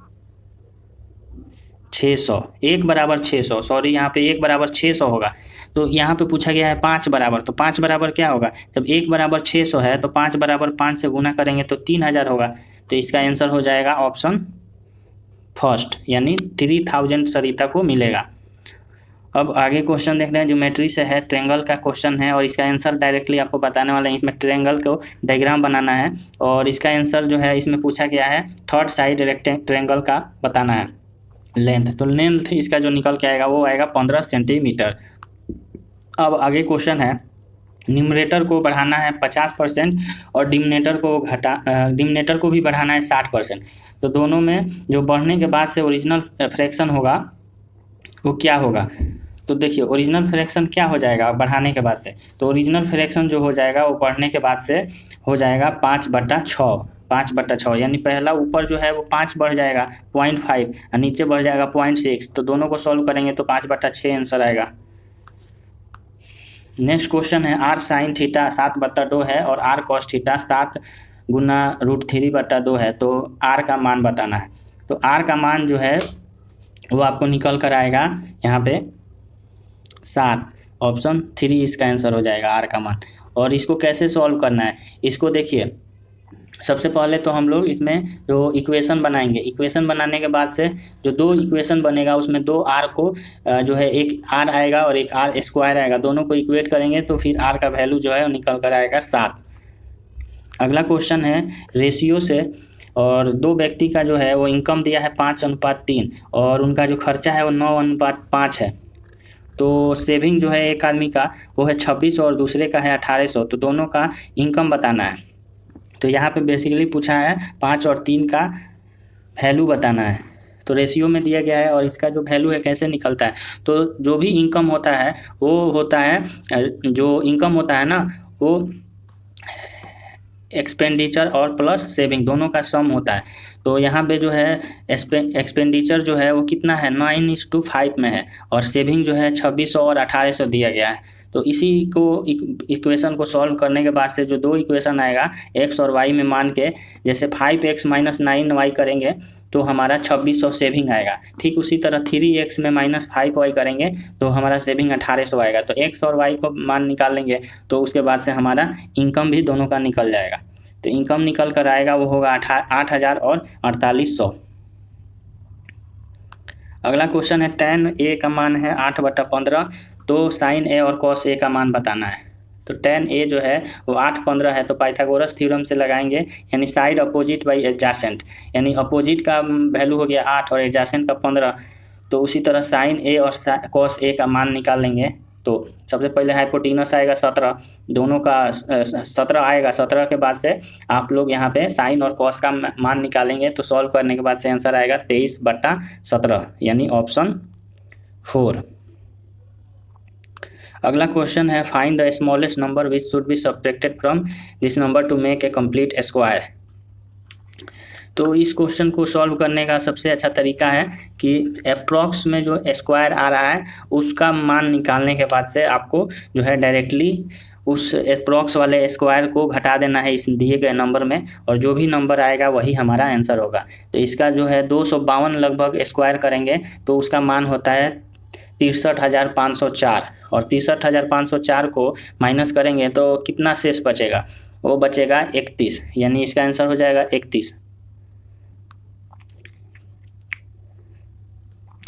600, 1 बराबर 600, सॉरी यहाँ पे 1 बराबर 600 होगा। तो यहाँ पे पूछा गया है 5 बराबर, तो 5 बराबर क्या होगा? जब 1 बराबर 600 है तो 5 बराबर 5 से गुना करेंगे तो 3000 होगा। तो इसका आंसर हो जाएगा ऑप्शन फर्स्ट, यानी 3000 सरिता को मिलेगा। अब आगे क्वेश्चन देखते हैं। ज्योमेट्री से है, ट्रेंगल का क्वेश्चन है, और इसका आंसर डायरेक्टली आपको बताने वाला है। इसमें ट्रेंगल को डायग्राम बनाना है, और इसका आंसर जो है इसमें पूछा गया है थर्ड साइड ट्रेंगल का बताना है लेंथ। तो लेंथ इसका जो निकल के आएगा वो आएगा 15 सेंटीमीटर। अब आगे क्वेश्चन है न्यूमरेटर को बढ़ाना है 50% और डिमिनेटर को भी बढ़ाना है 60%। तो दोनों में जो बढ़ने के बाद से ओरिजिनल फ्रैक्शन होगा वो क्या होगा। तो देखिए ओरिजिनल फ्रैक्शन क्या हो जाएगा बढ़ाने के बाद से, तो ओरिजिनल फ्रैक्शन जो हो जाएगा वो बढ़ने के बाद से हो जाएगा 5/6। 5/6 यानी पहला ऊपर जो है वो 5 बढ़ जाएगा 0.5 और नीचे बढ़ जाएगा 0.6। तो दोनों को सॉल्व करेंगे तो 5/6 आंसर आएगा। नेक्स्ट क्वेश्चन है आर साइन थीटा 7/2 है और आर कॉस थीटा 7 गुना √3/2 है, तो आर का मान बताना है। तो आर का मान जो है वो आपको निकल कर आएगा यहाँ पे 7, ऑप्शन 3 इसका आंसर हो जाएगा आर का मान। और इसको कैसे सॉल्व करना है, इसको देखिए सबसे पहले तो हम लोग इसमें जो इक्वेशन बनाएंगे, इक्वेशन बनाने के बाद से जो दो इक्वेशन बनेगा उसमें दो आर को जो है एक आर आएगा और एक आर स्क्वायर आएगा, दोनों को इक्वेट करेंगे तो फिर आर का वैल्यू जो है वो निकल कर आएगा 7। अगला क्वेश्चन है रेशियो से, और दो व्यक्ति का जो है वो इनकम दिया है 5:3 और उनका जो खर्चा है वो 9:5 है। तो सेविंग जो है एक आदमी का वो है 26 और दूसरे का है 1800, तो दोनों का इनकम बताना है। तो यहाँ पे बेसिकली पूछा है 5 और 3 का वैल्यू बताना है। तो रेशियो में दिया गया है और इसका जो वैल्यू है कैसे निकलता है, तो जो भी इनकम होता है वो होता है, जो इनकम होता है ना वो एक्सपेंडिचर और प्लस सेविंग दोनों का सम होता है। तो यहाँ पे जो है एक्सपेंडिचर जो है वो कितना है 9:5 में है और सेविंग जो है 2600 और 1800 दिया गया है। तो इसी को इक्वेशन को सॉल्व करने के बाद से जो दो इक्वेशन आएगा एक्स और वाई में मान के, जैसे 5x - 9y करेंगे तो हमारा 2600 सेविंग आएगा। ठीक उसी तरह 3x में -5y करेंगे तो हमारा सेविंग 1800 आएगा। तो x और y को मान निकाल लेंगे तो उसके बाद से हमारा इनकम भी दोनों का निकल जाएगा। तो इनकम निकल कर आएगा वो होगा 8,000 और 4800। अगला क्वेश्चन है tan a का मान है 8/15, तो साइन a और कॉस a का मान बताना है। तो tan a जो है वो 8/15 है, तो पाइथागोरस थ्योरम से लगाएंगे, यानी साइड अपोजिट बाई एडजेसेंट, यानी अपोजिट का वैल्यू हो गया 8 और एडजेसेंट का 15। तो उसी तरह साइन a और कॉस a का मान निकाल लेंगे। तो सबसे पहले हाइपोटेनस आएगा 17, दोनों का 17 आएगा। 17 के बाद से आप लोग यहाँ पे साइन और कॉस का मान निकालेंगे, तो सॉल्व करने के बाद से आंसर आएगा 23/17 यानी ऑप्शन 4। अगला क्वेश्चन है find the smallest number which should be subtracted from this number two make a complete square. तो इस क्वेश्चन को सॉल्व करने का सबसे अच्छा तरीका है कि अप्रॉक्स में जो स्क्वायर आ रहा है उसका मान निकालने के बाद से आपको जो है डायरेक्टली उस अप्रॉक्स वाले स्क्वायर को घटा देना है इस दिए गए नंबर में, और जो भी नंबर आएगा वही हमारा आंसर होगा। तो इसका जो है 252 लगभग स्क्वायर करेंगे तो उसका मान होता है 63,504, और 63,504 को माइनस करेंगे तो कितना शेष बचेगा, वो बचेगा 31, यानी इसका आंसर हो जाएगा 31।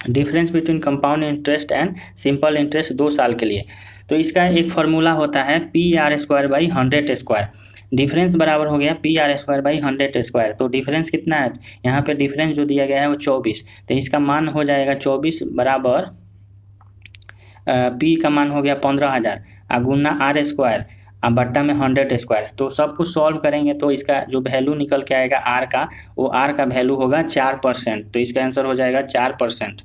Difference between compound interest and simple interest 2 साल के लिए। तो इसका एक फार्मूला होता है PR²/100²। डिफरेंस बराबर हो गया PR²/100²। तो डिफरेंस कितना है, यहाँ पे डिफरेंस जो दिया गया है वो 24, तो इसका मान हो जाएगा 24 बराबर P का मान हो गया 15,000 गुना R² बट्टा में 100²। तो सब कुछ सॉल्व करेंगे तो इसका जो वैल्यू निकल के आएगा R का, वो R का वैल्यू होगा 4%। तो इसका आंसर हो जाएगा 4%।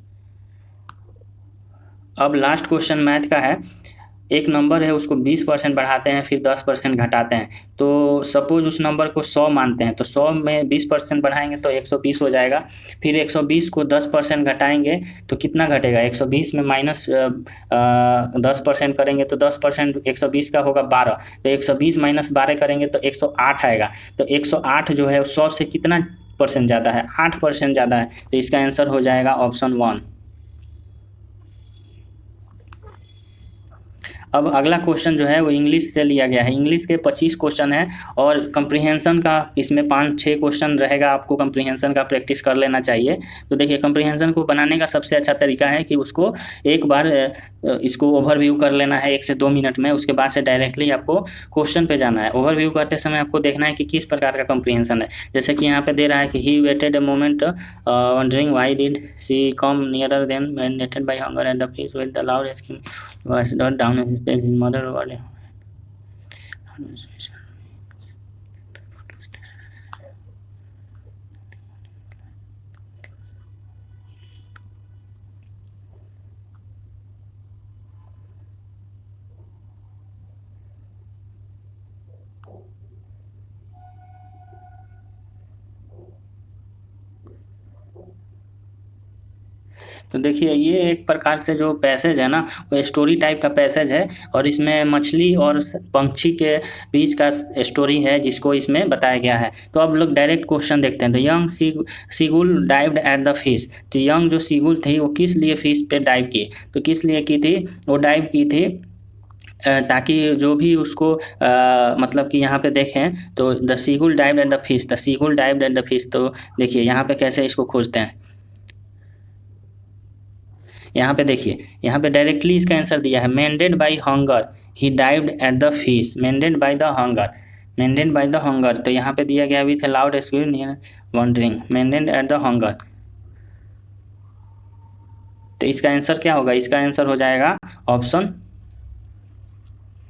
अब लास्ट क्वेश्चन मैथ का है। एक नंबर है उसको 20% बढ़ाते हैं फिर 10% घटाते हैं। तो सपोज उस नंबर को 100 मानते हैं, तो 100 में 20% बढ़ाएंगे तो 120 हो जाएगा। फिर 120 को 10% घटाएंगे तो कितना घटेगा, 120 में माइनस 10% करेंगे तो 10% 120 का होगा 12, तो 120 - 12 करेंगे तो 108 आएगा। तो 108 जो है 100 से कितना % ज़्यादा है, 8% ज़्यादा है। तो इसका आंसर हो जाएगा ऑप्शन 1। अब अगला क्वेश्चन जो है वो इंग्लिश से लिया गया है। इंग्लिश के 25 क्वेश्चन है और कंप्रीहेंशन का इसमें 5-6 क्वेश्चन रहेगा। आपको कंप्रीहेंशन का प्रैक्टिस कर लेना चाहिए। तो देखिए कंप्रीहेंशन को बनाने का सबसे अच्छा तरीका है कि उसको एक बार इसको ओवरव्यू कर लेना है 1 से 2 मिनट में, उसके बाद से डायरेक्टली आपको क्वेश्चन पे जाना है। ओवरव्यू करते समय आपको देखना है कि किस प्रकार का कंप्रीहेंशन है। जैसे कि यहाँ पे दे रहा है कि he waited a moment wondering why did she come nearer than mandated by hunger and the face with the loud scream was not down his face, his mother body. तो देखिए ये एक प्रकार से जो पैसेज है ना वो स्टोरी टाइप का पैसेज है, और इसमें मछली और पंछी के बीच का स्टोरी है जिसको इसमें बताया गया है। तो अब लोग डायरेक्ट क्वेश्चन देखते हैं। तो young seagull dived at the fish. तो यंग जो सीगुल थी वो किस लिए फिश पे डाइव की? तो किस लिए की थी? वो डाइव की थी ताकि जो भी उसको मतलब कि यहाँ पे देखें तो the seagull dived at the fish, the seagull dived at the fish. तो देखिए यहाँ पे कैसे इसको खोजते हैं। यहाँ पे देखिए, यहाँ पे डायरेक्टली इसका आंसर दिया है, mended by hunger he dived at the fish. Mended by the hunger, mended by the hunger. तो यहाँ पे दिया गया with a loud screen near wondering, mended at the hunger. तो इसका आंसर क्या होगा? इसका आंसर हो जाएगा ऑप्शन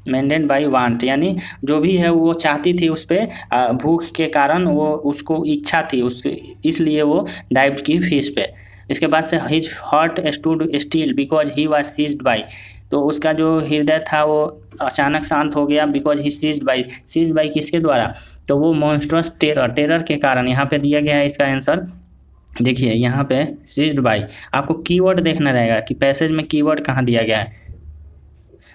मेंडेड बाय वांट, यानी जो भी है वो चाहती थी उस पर, भूख के कारण वो उसको इच्छा थी उसके, इसलिए वो डाइव की फिश पे। इसके बाद से his heart stood still because he was seized by. तो उसका जो हृदय था वो अचानक शांत हो गया, बिकॉज ही सीज्ड बाय किसके द्वारा? तो वो मॉन्स्ट्रस टेरर, टेरर के कारण। यहाँ पे दिया गया है इसका आंसर। देखिए यहाँ पे सीज्ड बाय, आपको कीवर्ड देखना रहेगा कि पैसेज में कीवर्ड कहाँ दिया गया है।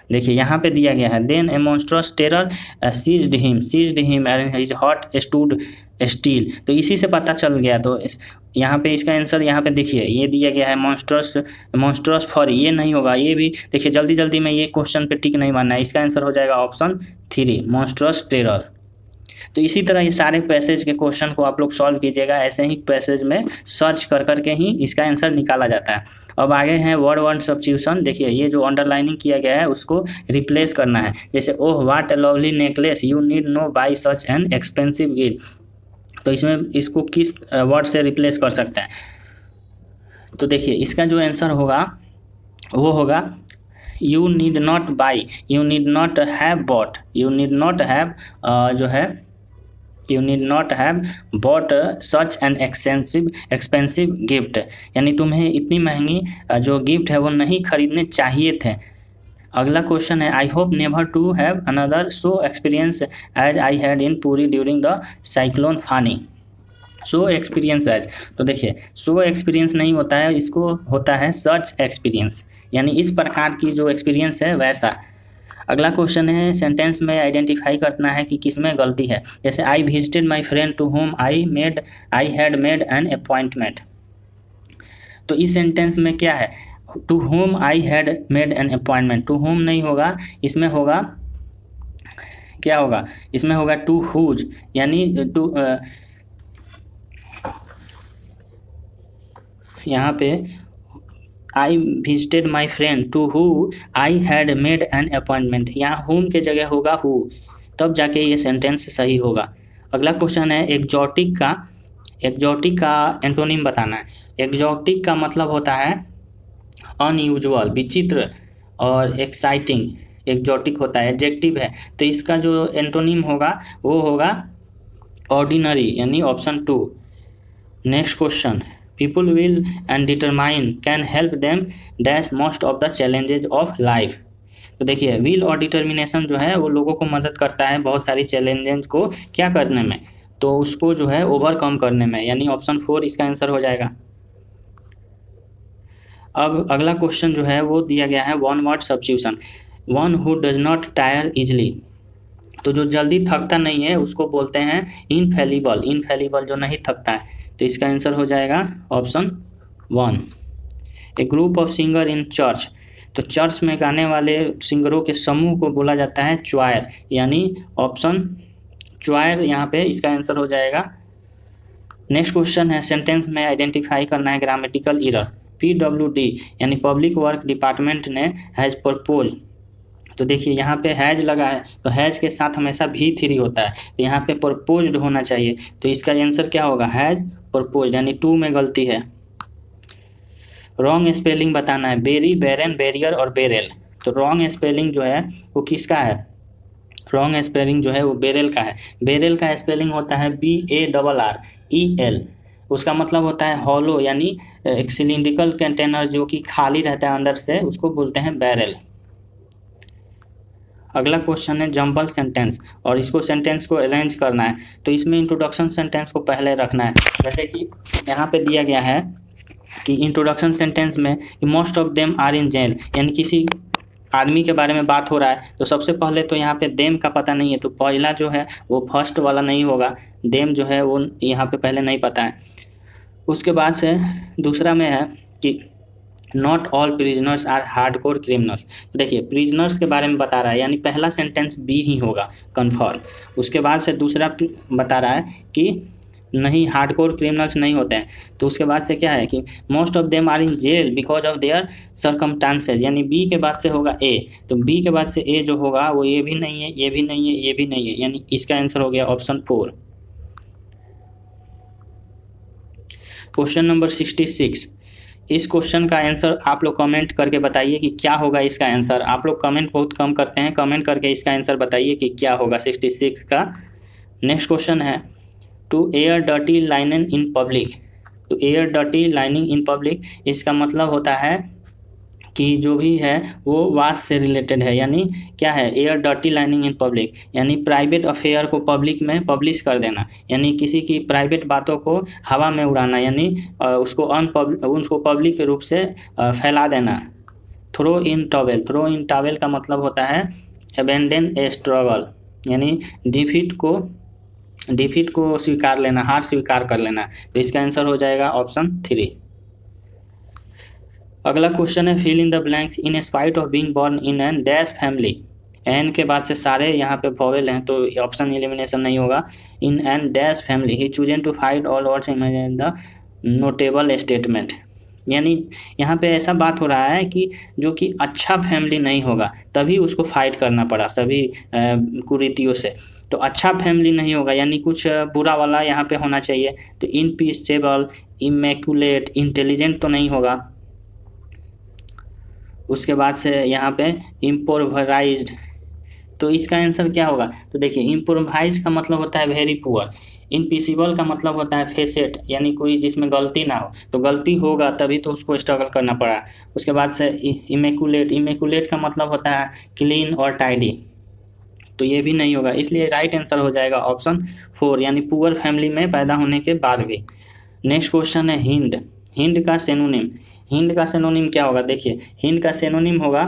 देखिए यहाँ पे दिया गया है, then a monstrous terror seized him and his heart stood still. तो इसी से पता चल गया। तो यहाँ पे इसका आंसर यहाँ पे देखिए ये दिया गया है मॉन्स्ट्रस फॉर, ये नहीं होगा। ये भी देखिए जल्दी जल्दी में ये क्वेश्चन पे टिक नहीं मारना है। इसका आंसर हो जाएगा ऑप्शन 3 मॉन्स्ट्रस टेरर। तो इसी तरह ये सारे पैसेज के क्वेश्चन को आप लोग सॉल्व कीजिएगा। ऐसे ही पैसेज में सर्च कर करके ही इसका आंसर निकाला जाता है। अब आगे हैं वर्ड सब्स्टिट्यूशन। देखिए ये जो अंडरलाइनिंग किया गया है उसको रिप्लेस करना है। जैसे oh what a lovely necklace, you need no buy such an expensive gift. तो इसमें इसको किस वर्ड से रिप्लेस कर सकते हैं? तो देखिए इसका जो आंसर होगा वो होगा you need not by, you need not have bought, you need not have जो है you need not have bought such an expensive gift, यानी तुम्हें इतनी महंगी जो गिफ्ट है वो नहीं खरीदने चाहिए थे। अगला क्वेश्चन है, I hope never to have another so experience as I had in Puri during the cyclone Fani. So experience as, तो देखिए सो एक्सपीरियंस नहीं होता है, इसको होता है सच एक्सपीरियंस, यानी इस प्रकार की जो एक्सपीरियंस है वैसा। अगला क्वेश्चन है, सेंटेंस में आइडेंटिफाई करना है कि किसमें गलती है। जैसे I visited my friend to home I had made an appointment. तो इस सेंटेंस में क्या है? To home I had made an appointment, to home नहीं होगा, इसमें होगा क्या होगा? इसमें होगा टू हुज, यानी टू यहाँ पे I visited my friend to who I had made an appointment, यहाँ होम के जगह होगा हु, तब जाके ये सेंटेंस सही होगा। अगला क्वेश्चन है, एग्जॉटिक का एंटोनिम बताना है। एग्जॉटिक का मतलब होता है अनयूजुअल, विचित्र, और एक्साइटिंग एग्जॉटिक होता है, एडजेक्टिव है। तो इसका जो एंटोनिम होगा वो होगा ऑर्डिनरी, यानी option 2। Next question, people will and determine can help them dash most of the challenges of life। तो देखिए will और determination जो है वो लोगों को मदद करता है बहुत सारी चैलेंजेस को क्या करने में, तो उसको जो है ओवरकम करने में, यानी ऑप्शन 4 इसका आंसर हो जाएगा। अब अगला क्वेश्चन जो है वो दिया गया है one word substitution, one who does not tyre easily. तो जो जल्दी थकता नहीं है उसको बोलते हैं इनफेलिबल, इनफेलिबल जो नहीं थकता है। तो इसका आंसर हो जाएगा option 1। A group of singer in church, तो चर्च में गाने वाले सिंगरों के समूह को बोला जाता है च्वायर, यानी ऑप्शन च्वायर यहाँ पे इसका आंसर हो जाएगा। नेक्स्ट क्वेश्चन है, सेंटेंस में आइडेंटिफाई करना है ग्रामेटिकल एरर। PWD यानी पब्लिक वर्क डिपार्टमेंट ने हैज़ प्रपोज। तो देखिए यहाँ पे हैज लगा है, तो हैज के साथ हमेशा V3 होता है, तो यहाँ पे प्रपोज्ड होना चाहिए। तो इसका आंसर क्या होगा? हैज प्रपोज्ड, यानी 2 में गलती है। रॉन्ग स्पेलिंग बताना है, बेरी, बैरन, बैरियर और बेरेल। तो रॉन्ग स्पेलिंग जो है वो किसका है? रॉन्ग स्पेलिंग जो है वो बेरेल का है। बेरेल का स्पेलिंग होता है BARREL। उसका मतलब होता है हॉलो, यानी एक सिलिंड्रिकल कंटेनर जो कि खाली रहता है अंदर से, उसको बोलते हैं बैरल। अगला क्वेश्चन है जंबल सेंटेंस, और इसको सेंटेंस को अरेंज करना है। तो इसमें इंट्रोडक्शन सेंटेंस को पहले रखना है। जैसे कि यहाँ पे दिया गया है कि इंट्रोडक्शन सेंटेंस में most of them are in jail, यानी किसी आदमी के बारे में बात हो रहा है। तो सबसे पहले तो यहाँ पे देम का पता नहीं है, तो पहला जो है वो फर्स्ट वाला नहीं होगा, देम जो है वो यहाँ पे पहले नहीं पता है। उसके बाद से दूसरा में है कि not all prisoners are hardcore criminals. तो देखिए प्रिजनर्स के बारे में बता रहा है, यानी पहला सेंटेंस बी ही होगा कन्फर्म। उसके बाद से दूसरा बता रहा है कि नहीं, हार्डकोर क्रिमिनल्स नहीं होते हैं। तो उसके बाद से क्या है कि most of them are in jail because of their circumstances, यानी बी के बाद से होगा ए। तो बी के बाद से ए जो होगा वो ये भी नहीं है, ये भी नहीं है, ये भी नहीं है, यानी इसका आंसर हो गया ऑप्शन 4। Question number 66। इस क्वेश्चन का आंसर आप लोग कमेंट करके बताइए कि क्या होगा इसका आंसर। आप लोग कमेंट बहुत कम करते हैं, कमेंट करके इसका आंसर बताइए कि क्या होगा 66 का। नेक्स्ट क्वेश्चन है to air dirty lining in public. तो air dirty lining in public, इसका मतलब होता है कि जो भी है वो वाश से रिलेटेड है, यानी क्या है, air dirty lining in public, यानी प्राइवेट अफेयर को पब्लिक में पब्लिश कर देना, यानी किसी की प्राइवेट बातों को हवा में उड़ाना, यानी उसको पब्लिक रूप से फैला देना। Throw in towel, throw in towel का मतलब होता है अबेंडन ए स्ट्रगल, यानी डिफीट को स्वीकार लेना, हार स्वीकार कर लेना। तो इसका आंसर हो जाएगा ऑप्शन 3। अगला क्वेश्चन है fill in the blanks in spite of being born in an dash family. An के बाद से सारे यहाँ पे वॉवेल हैं, तो ऑप्शन एलिमिनेशन नहीं होगा। इन एन डैश फैमिली ही chosen to fight all words in the notable statement, यानी यहाँ पे ऐसा बात हो रहा है कि जो कि अच्छा फैमिली नहीं होगा तभी उसको फाइट करना पड़ा सभी कुरीतियों से। तो अच्छा फैमिली नहीं होगा, यानी कुछ बुरा वाला यहाँ पे होना चाहिए। तो इनपीसेबल, इमैकुलेट, इंटेलिजेंट तो नहीं होगा। उसके बाद से यहाँ पे इम्प्रोवाइज्ड, तो इसका आंसर क्या होगा। तो देखिए इम्प्रोवाइज का मतलब होता है वेरी पुअर, इनपीसीबल का मतलब होता है फेसेट, यानी कोई जिसमें गलती ना हो। तो गलती होगा तभी तो उसको स्ट्रगल करना पड़ा। उसके बाद से इमेकुलेट, इमेकुलेट का मतलब होता है क्लीन और टाइडी, तो ये भी नहीं होगा, इसलिए राइट आंसर हो जाएगा ऑप्शन 4, यानी पुअर फैमिली में पैदा होने के बाद भी। नेक्स्ट क्वेश्चन है हिंद। हिंद का सिनोनिम, हिंद का सिनोनिम क्या होगा। देखिए हिंद का सिनोनिम होगा,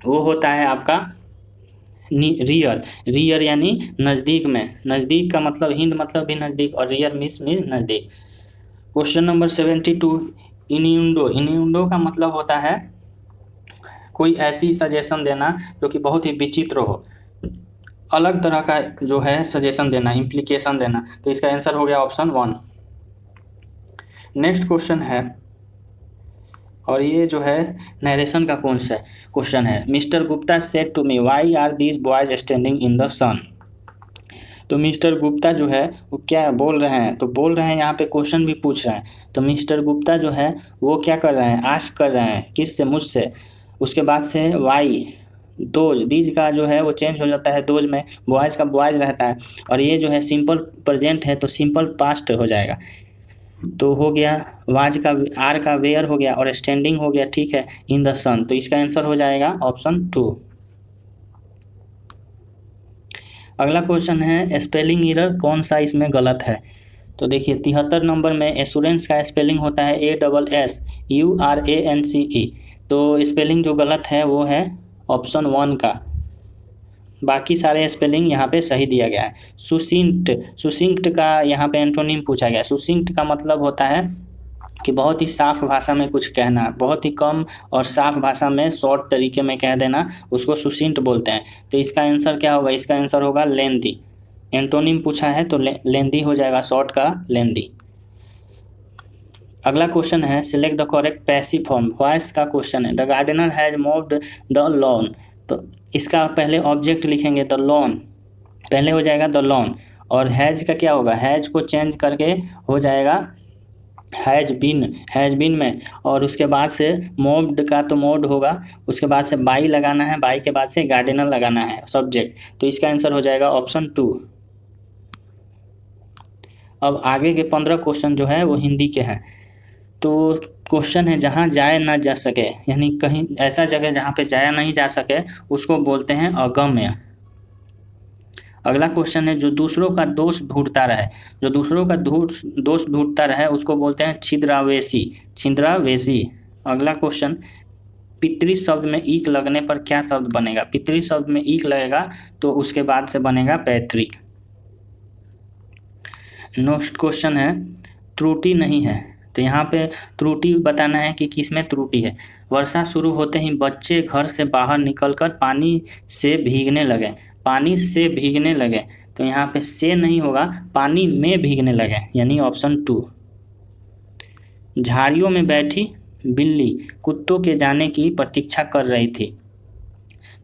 वो होता है आपका रियर, रियर यानी नज़दीक में, नज़दीक का मतलब हिंद मतलब भी नज़दीक, और रियर मीन्स नज़दीक। क्वेश्चन नंबर 72 इन्यूंडो, इन्यूंडो का मतलब होता है कोई ऐसी सजेशन देना जो कि बहुत ही विचित्र हो, अलग तरह का जो है सजेशन देना, इम्प्लीकेशन देना। तो इसका आंसर हो गया ऑप्शन 1। नेक्स्ट क्वेश्चन है, और ये जो है नरेशन का कौन सा क्वेश्चन है। Mister Gupta said to me why are these boys standing in the sun. तो मिस्टर गुप्ता जो है वो क्या बोल रहे हैं, तो बोल रहे हैं यहाँ पे क्वेश्चन भी पूछ रहे हैं। तो मिस्टर गुप्ता जो है वो क्या कर रहे हैं, आस्क कर रहे हैं, किससे, मुझसे। उसके बाद से वाई, दोज, दीज का जो है वो चेंज हो जाता है दोज में, बॉयज़ का बॉयज़ रहता है, और ये जो है सिंपल प्रेजेंट है तो सिंपल पास्ट हो जाएगा। तो हो गया वाज का, आर का वेयर हो गया, और स्टैंडिंग हो गया, ठीक है, इन द सन। तो इसका आंसर हो जाएगा ऑप्शन 2। अगला क्वेश्चन है स्पेलिंग एरर कौन सा इसमें गलत है। तो देखिए 73 नंबर में एश्योरेंस का स्पेलिंग होता है ASSURANCE। तो स्पेलिंग जो गलत है वो है ऑप्शन 1 का, बाकी सारे स्पेलिंग यहाँ पे सही दिया गया है। सुसिंक्ट, सुसिंक्ट का यहाँ पे एंटोनिम पूछा गया। सुसिंक्ट का मतलब होता है कि बहुत ही साफ भाषा में कुछ कहना, बहुत ही कम और साफ भाषा में शॉर्ट तरीके में कह देना, उसको सुसिंक्ट बोलते हैं। तो इसका आंसर क्या होगा, इसका आंसर होगा लेंदी। एंटोनिम पूछा है तो लेंदी हो जाएगा, शॉर्ट का लेंदी। अगला क्वेश्चन है select the correct passive form, voice का क्वेश्चन है। The gardener has moved the lawn, तो इसका पहले ऑब्जेक्ट लिखेंगे द लॉन, पहले हो जाएगा द लॉन, और हैज का क्या होगा, हैज को चेंज करके हो जाएगा हैज बीन में, और उसके बाद से मोव्ड का तो मोड होगा, उसके बाद से बाई लगाना है, बाई के बाद से गार्डनर लगाना है सब्जेक्ट। तो इसका आंसर हो जाएगा ऑप्शन 2। अब आगे के 15 क्वेश्चन जो है वो हिंदी के हैं। तो क्वेश्चन है जहाँ जाया ना जा सके, यानी कहीं ऐसा जगह जहाँ पे जाया नहीं जा सके उसको बोलते हैं अगम्य। अगला क्वेश्चन है जो दूसरों का दोष ढूंढता रहे, जो दूसरों का दोष ढूंढता रहे उसको बोलते हैं छिद्रावेशी, छिद्रावेशी। अगला क्वेश्चन, पितृ शब्द में ईक लगने पर क्या शब्द बनेगा? पितृ शब्द में ईक लगेगा तो उसके बाद से बनेगा पैतृक। नेक्स्ट क्वेश्चन है त्रुटि नहीं है, तो यहाँ पे त्रुटि बताना है कि किस में त्रुटि है। वर्षा शुरू होते ही बच्चे घर से बाहर निकलकर पानी से भीगने लगे, पानी से भीगने लगे, तो यहाँ पे से नहीं होगा, पानी में भीगने लगे, यानी ऑप्शन 2। झाड़ियों में बैठी बिल्ली कुत्तों के जाने की प्रतीक्षा कर रही थी,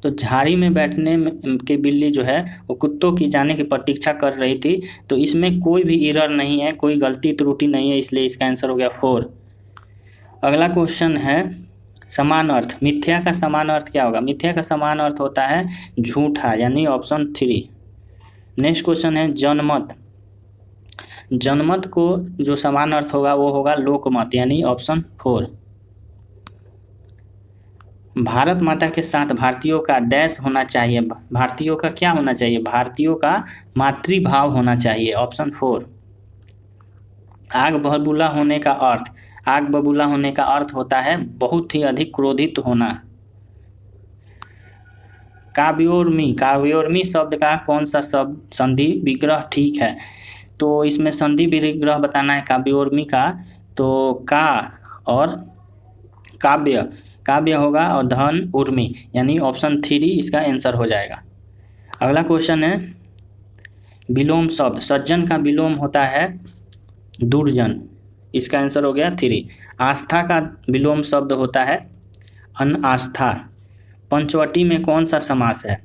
तो झाड़ी में बैठने के बिल्ली जो है वो कुत्तों की जाने की प्रतीक्षा कर रही थी, तो इसमें कोई भी एरर नहीं है, कोई गलती त्रुटि नहीं है, इसलिए इसका आंसर हो गया 4। अगला क्वेश्चन है समान अर्थ, मिथ्या का समान अर्थ क्या होगा? मिथ्या का समान अर्थ होता है झूठा, यानी ऑप्शन 3। नेक्स्ट क्वेश्चन है जनमत, जनमत को जो समान अर्थ होगा वो होगा लोकमत, यानी ऑप्शन 4। भारत माता के साथ भारतीयों का डैश होना चाहिए, भारतीयों का क्या होना चाहिए? भारतीयों का मातृभाव होना चाहिए, ऑप्शन 4। आग बबूला होने का अर्थ, आग बबूला होने का अर्थ होता है बहुत ही अधिक क्रोधित होना। काव्योर्मी, काव्योर्मी शब्द का कौन सा शब्द संधि विग्रह ठीक है? तो इसमें संधि विग्रह बताना है काव्योर्मी का, तो का और काव्य, काव्य होगा और धन उर्मी, यानी ऑप्शन 3 इसका आंसर हो जाएगा। अगला क्वेश्चन है विलोम शब्द, सज्जन का विलोम होता है दुर्जन, इसका आंसर हो गया 3। आस्था का विलोम शब्द होता है अनास्था। पंचवटी में कौन सा समास है?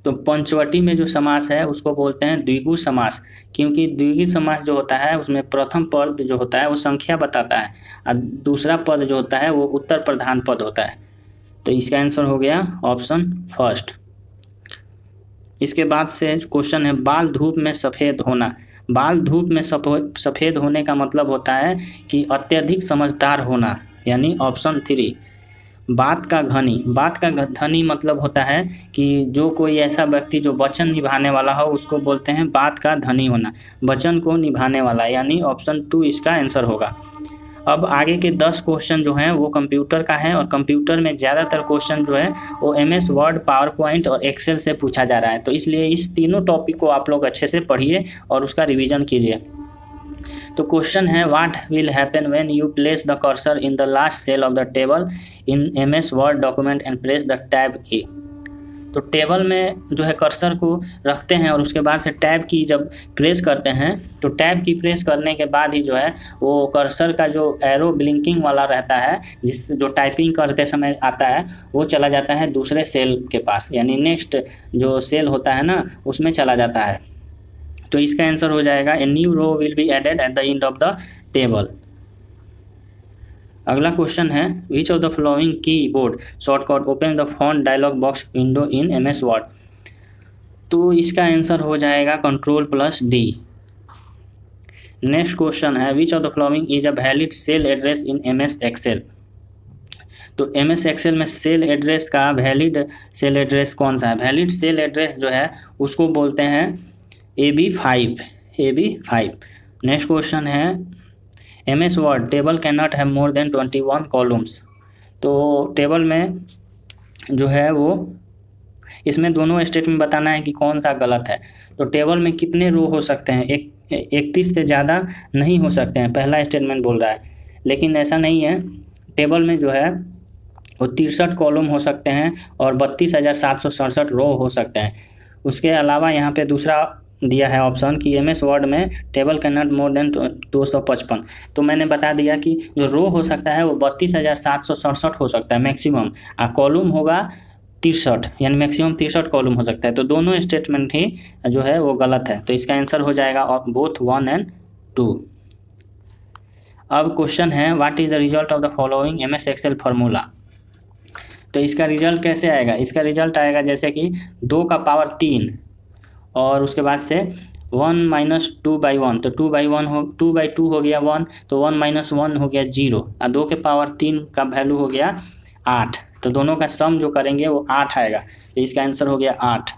तो पंचवटी में जो समास है उसको बोलते हैं द्विगु समास, क्योंकि द्विगु समास जो होता है उसमें प्रथम पद जो होता है वो संख्या बताता है और दूसरा पद जो होता है वो उत्तर प्रधान पद होता है, तो इसका आंसर हो गया ऑप्शन 1। इसके बाद से क्वेश्चन है बाल धूप में सफ़ेद होना, बाल धूप में सफ़ेद होने का मतलब होता है कि अत्यधिक समझदार होना, यानी ऑप्शन 3। बात का धनी, बात का धनी मतलब होता है कि जो कोई ऐसा व्यक्ति जो वचन निभाने वाला हो उसको बोलते हैं बात का धनी होना, वचन को निभाने वाला, यानी ऑप्शन 2 इसका आंसर होगा। अब आगे के 10 क्वेश्चन जो हैं वो कंप्यूटर का है, और कंप्यूटर में ज़्यादातर क्वेश्चन जो है वो MS वर्ड, पावर पॉइंट और एक्सेल से पूछा जा रहा है, तो इसलिए इस तीनों टॉपिक को आप लोग अच्छे से पढ़िए और उसका रिवीजन कीजिए। तो क्वेश्चन है what will happen when you place the cursor in the last cell of the table in MS Word document and press the tab key. तो टेबल में जो है कर्सर को रखते हैं और उसके बाद से टैब की जब प्रेस करते हैं तो टैब की प्रेस करने के बाद ही जो है वो कर्सर का जो एरो ब्लिंकिंग वाला रहता है जिस जो टाइपिंग करते समय आता है वो चला जाता है दूसरे सेल के पास, यानी नेक्स्ट जो सेल होता है ना उसमें चला जाता है, तो इसका आंसर हो जाएगा a new row will be added at the end of the table. अगला क्वेश्चन है which of the following keyboard shortcut open the font dialog box window in MS Word, तो इसका आंसर हो जाएगा Ctrl+D। नेक्स्ट क्वेश्चन है which of the following is a valid cell address in MS Excel, तो MS Excel में cell address का valid cell address कौन सा है? वैलिड सेल एड्रेस जो है उसको बोलते हैं AB5, AB5। नेक्स्ट क्वेश्चन है MS word table can not have more than 21 columns, तो टेबल में जो है वो इसमें दोनों स्टेटमेंट बताना है कि कौन सा गलत है। तो टेबल में कितने रो हो सकते हैं? 31 से ज़्यादा नहीं हो सकते हैं, पहला स्टेटमेंट बोल रहा है, लेकिन ऐसा नहीं है। टेबल में जो है वो 63 कॉलम हो सकते हैं और 32,767 रो हो सकते हैं। उसके अलावा यहाँ पे दूसरा दिया है ऑप्शन कि MS वर्ड में table can not more than 255, तो मैंने बता दिया कि जो रो हो सकता है वो 32,767 हो सकता है मैक्सिमम, और कॉलम होगा 63, यानी मैक्सिमम 63 कॉलम हो सकता है, तो दोनों स्टेटमेंट ही जो है वो गलत है, तो इसका आंसर हो जाएगा बोथ 1 और 2। अब क्वेश्चन है what is the result of the following MS Excel formula. तो इसका रिजल्ट कैसे आएगा, इसका रिजल्ट आएगा जैसे कि 2 का पावर 3 और उसके बाद से 1 माइनस 2/1, तो 2/1 हो 2/2 हो गया 1, तो 1 माइनस 1 हो गया 0 और 2 के पावर 3 का वैल्यू हो गया 8। तो दोनों का सम जो करेंगे वो 8 आएगा, तो इसका आंसर हो गया 8।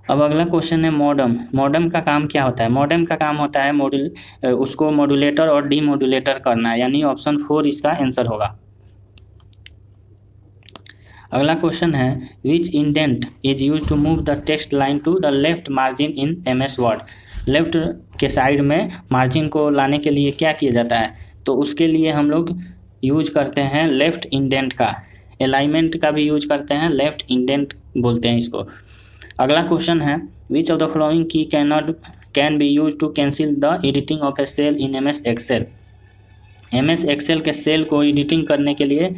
अब अगला क्वेश्चन है मॉडम। मॉडम का काम क्या होता है, मॉडम का काम होता है उसको मॉड्यूलेटर और डीमॉड्यूलेटर करना है, यानी ऑप्शन 4 इसका आंसर होगा। अगला क्वेश्चन है which indent is use to move the text line to the left margin in MS word. Left के साइड में मार्जिन को लाने के लिए क्या किया जाता है, तो उसके लिए हम लोग यूज करते हैं लेफ्ट इंडेंट का, अलाइनमेंट का भी यूज करते हैं, लेफ्ट इंडेंट बोलते हैं इसको। अगला क्वेश्चन है which of the following key can be used to cancel the editing of a cell in MS Excel. MS Excel के सेल को एडिटिंग करने के लिए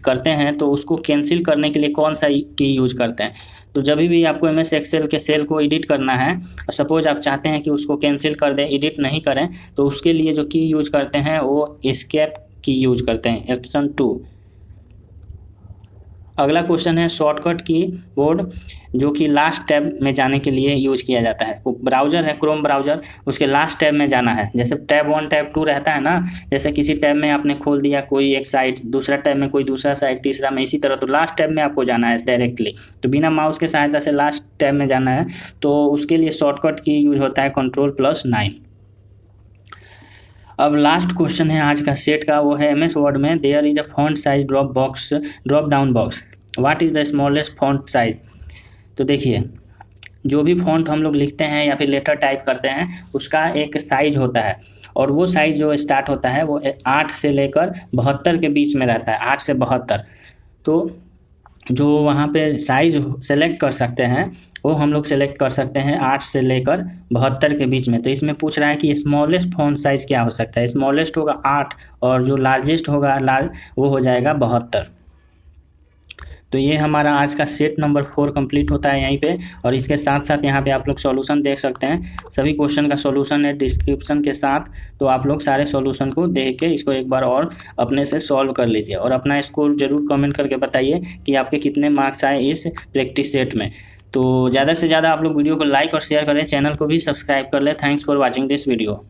करते हैं, तो उसको कैंसिल करने के लिए कौन सा की यूज करते हैं। तो जब भी आपको MS एक्सेल के सेल को एडिट करना है, सपोज आप चाहते हैं कि उसको कैंसिल कर दें, एडिट नहीं करें, तो उसके लिए जो की यूज करते हैं वो एस्केप की यूज करते हैं, ऑप्शन 2। अगला क्वेश्चन है शॉर्टकट की बोर्ड जो कि लास्ट टैब में जाने के लिए यूज किया जाता है। वो ब्राउज़र है क्रोम ब्राउज़र, उसके लास्ट टैब में जाना है। जैसे टैब 1 टैब 2 रहता है ना, जैसे किसी टैब में आपने खोल दिया कोई एक साइट, दूसरा टैब में कोई दूसरा साइट, तीसरा में, इसी तरह। तो लास्ट टैब में आपको जाना है डायरेक्टली, तो बिना माउस के सहायता से लास्ट टैब में जाना है, तो उसके लिए शॉर्टकट की यूज होता है Ctrl+9। अब लास्ट क्वेश्चन है आज का सेट का, वो है MS वर्ड में there is a font size drop down box, what is the smallest font size. तो देखिए जो भी फॉन्ट हम लोग लिखते हैं या फिर लेटर टाइप करते हैं उसका एक साइज होता है, और वो साइज जो स्टार्ट होता है वो 8 से लेकर 72 के बीच में रहता है, 8 से 72। तो जो वहाँ पे साइज सेलेक्ट कर सकते हैं वो हम लोग सेलेक्ट कर सकते हैं 8 से लेकर 72 के बीच में। तो इसमें पूछ रहा है कि स्मॉलेस्ट फॉन्ट साइज़ क्या हो सकता है, स्मॉलेस्ट होगा 8 और जो लार्जेस्ट होगा वो हो जाएगा 72। तो ये हमारा आज का सेट नंबर 4 कंप्लीट होता है यहीं पे, और इसके साथ साथ यहाँ पे आप लोग सॉल्यूशन देख सकते हैं। सभी क्वेश्चन का सॉल्यूशन है डिस्क्रिप्शन के साथ, तो आप लोग सारे सॉल्यूशन को देख के इसको एक बार और अपने से सॉल्व कर लीजिए, और अपना स्कोर जरूर कमेंट करके बताइए कि आपके कितने मार्क्स आए इस प्रैक्टिस सेट में। तो ज़्यादा से ज़्यादा आप लोग वीडियो को लाइक और शेयर करें, चैनल को भी सब्सक्राइब कर लें। Thanks for watching this video.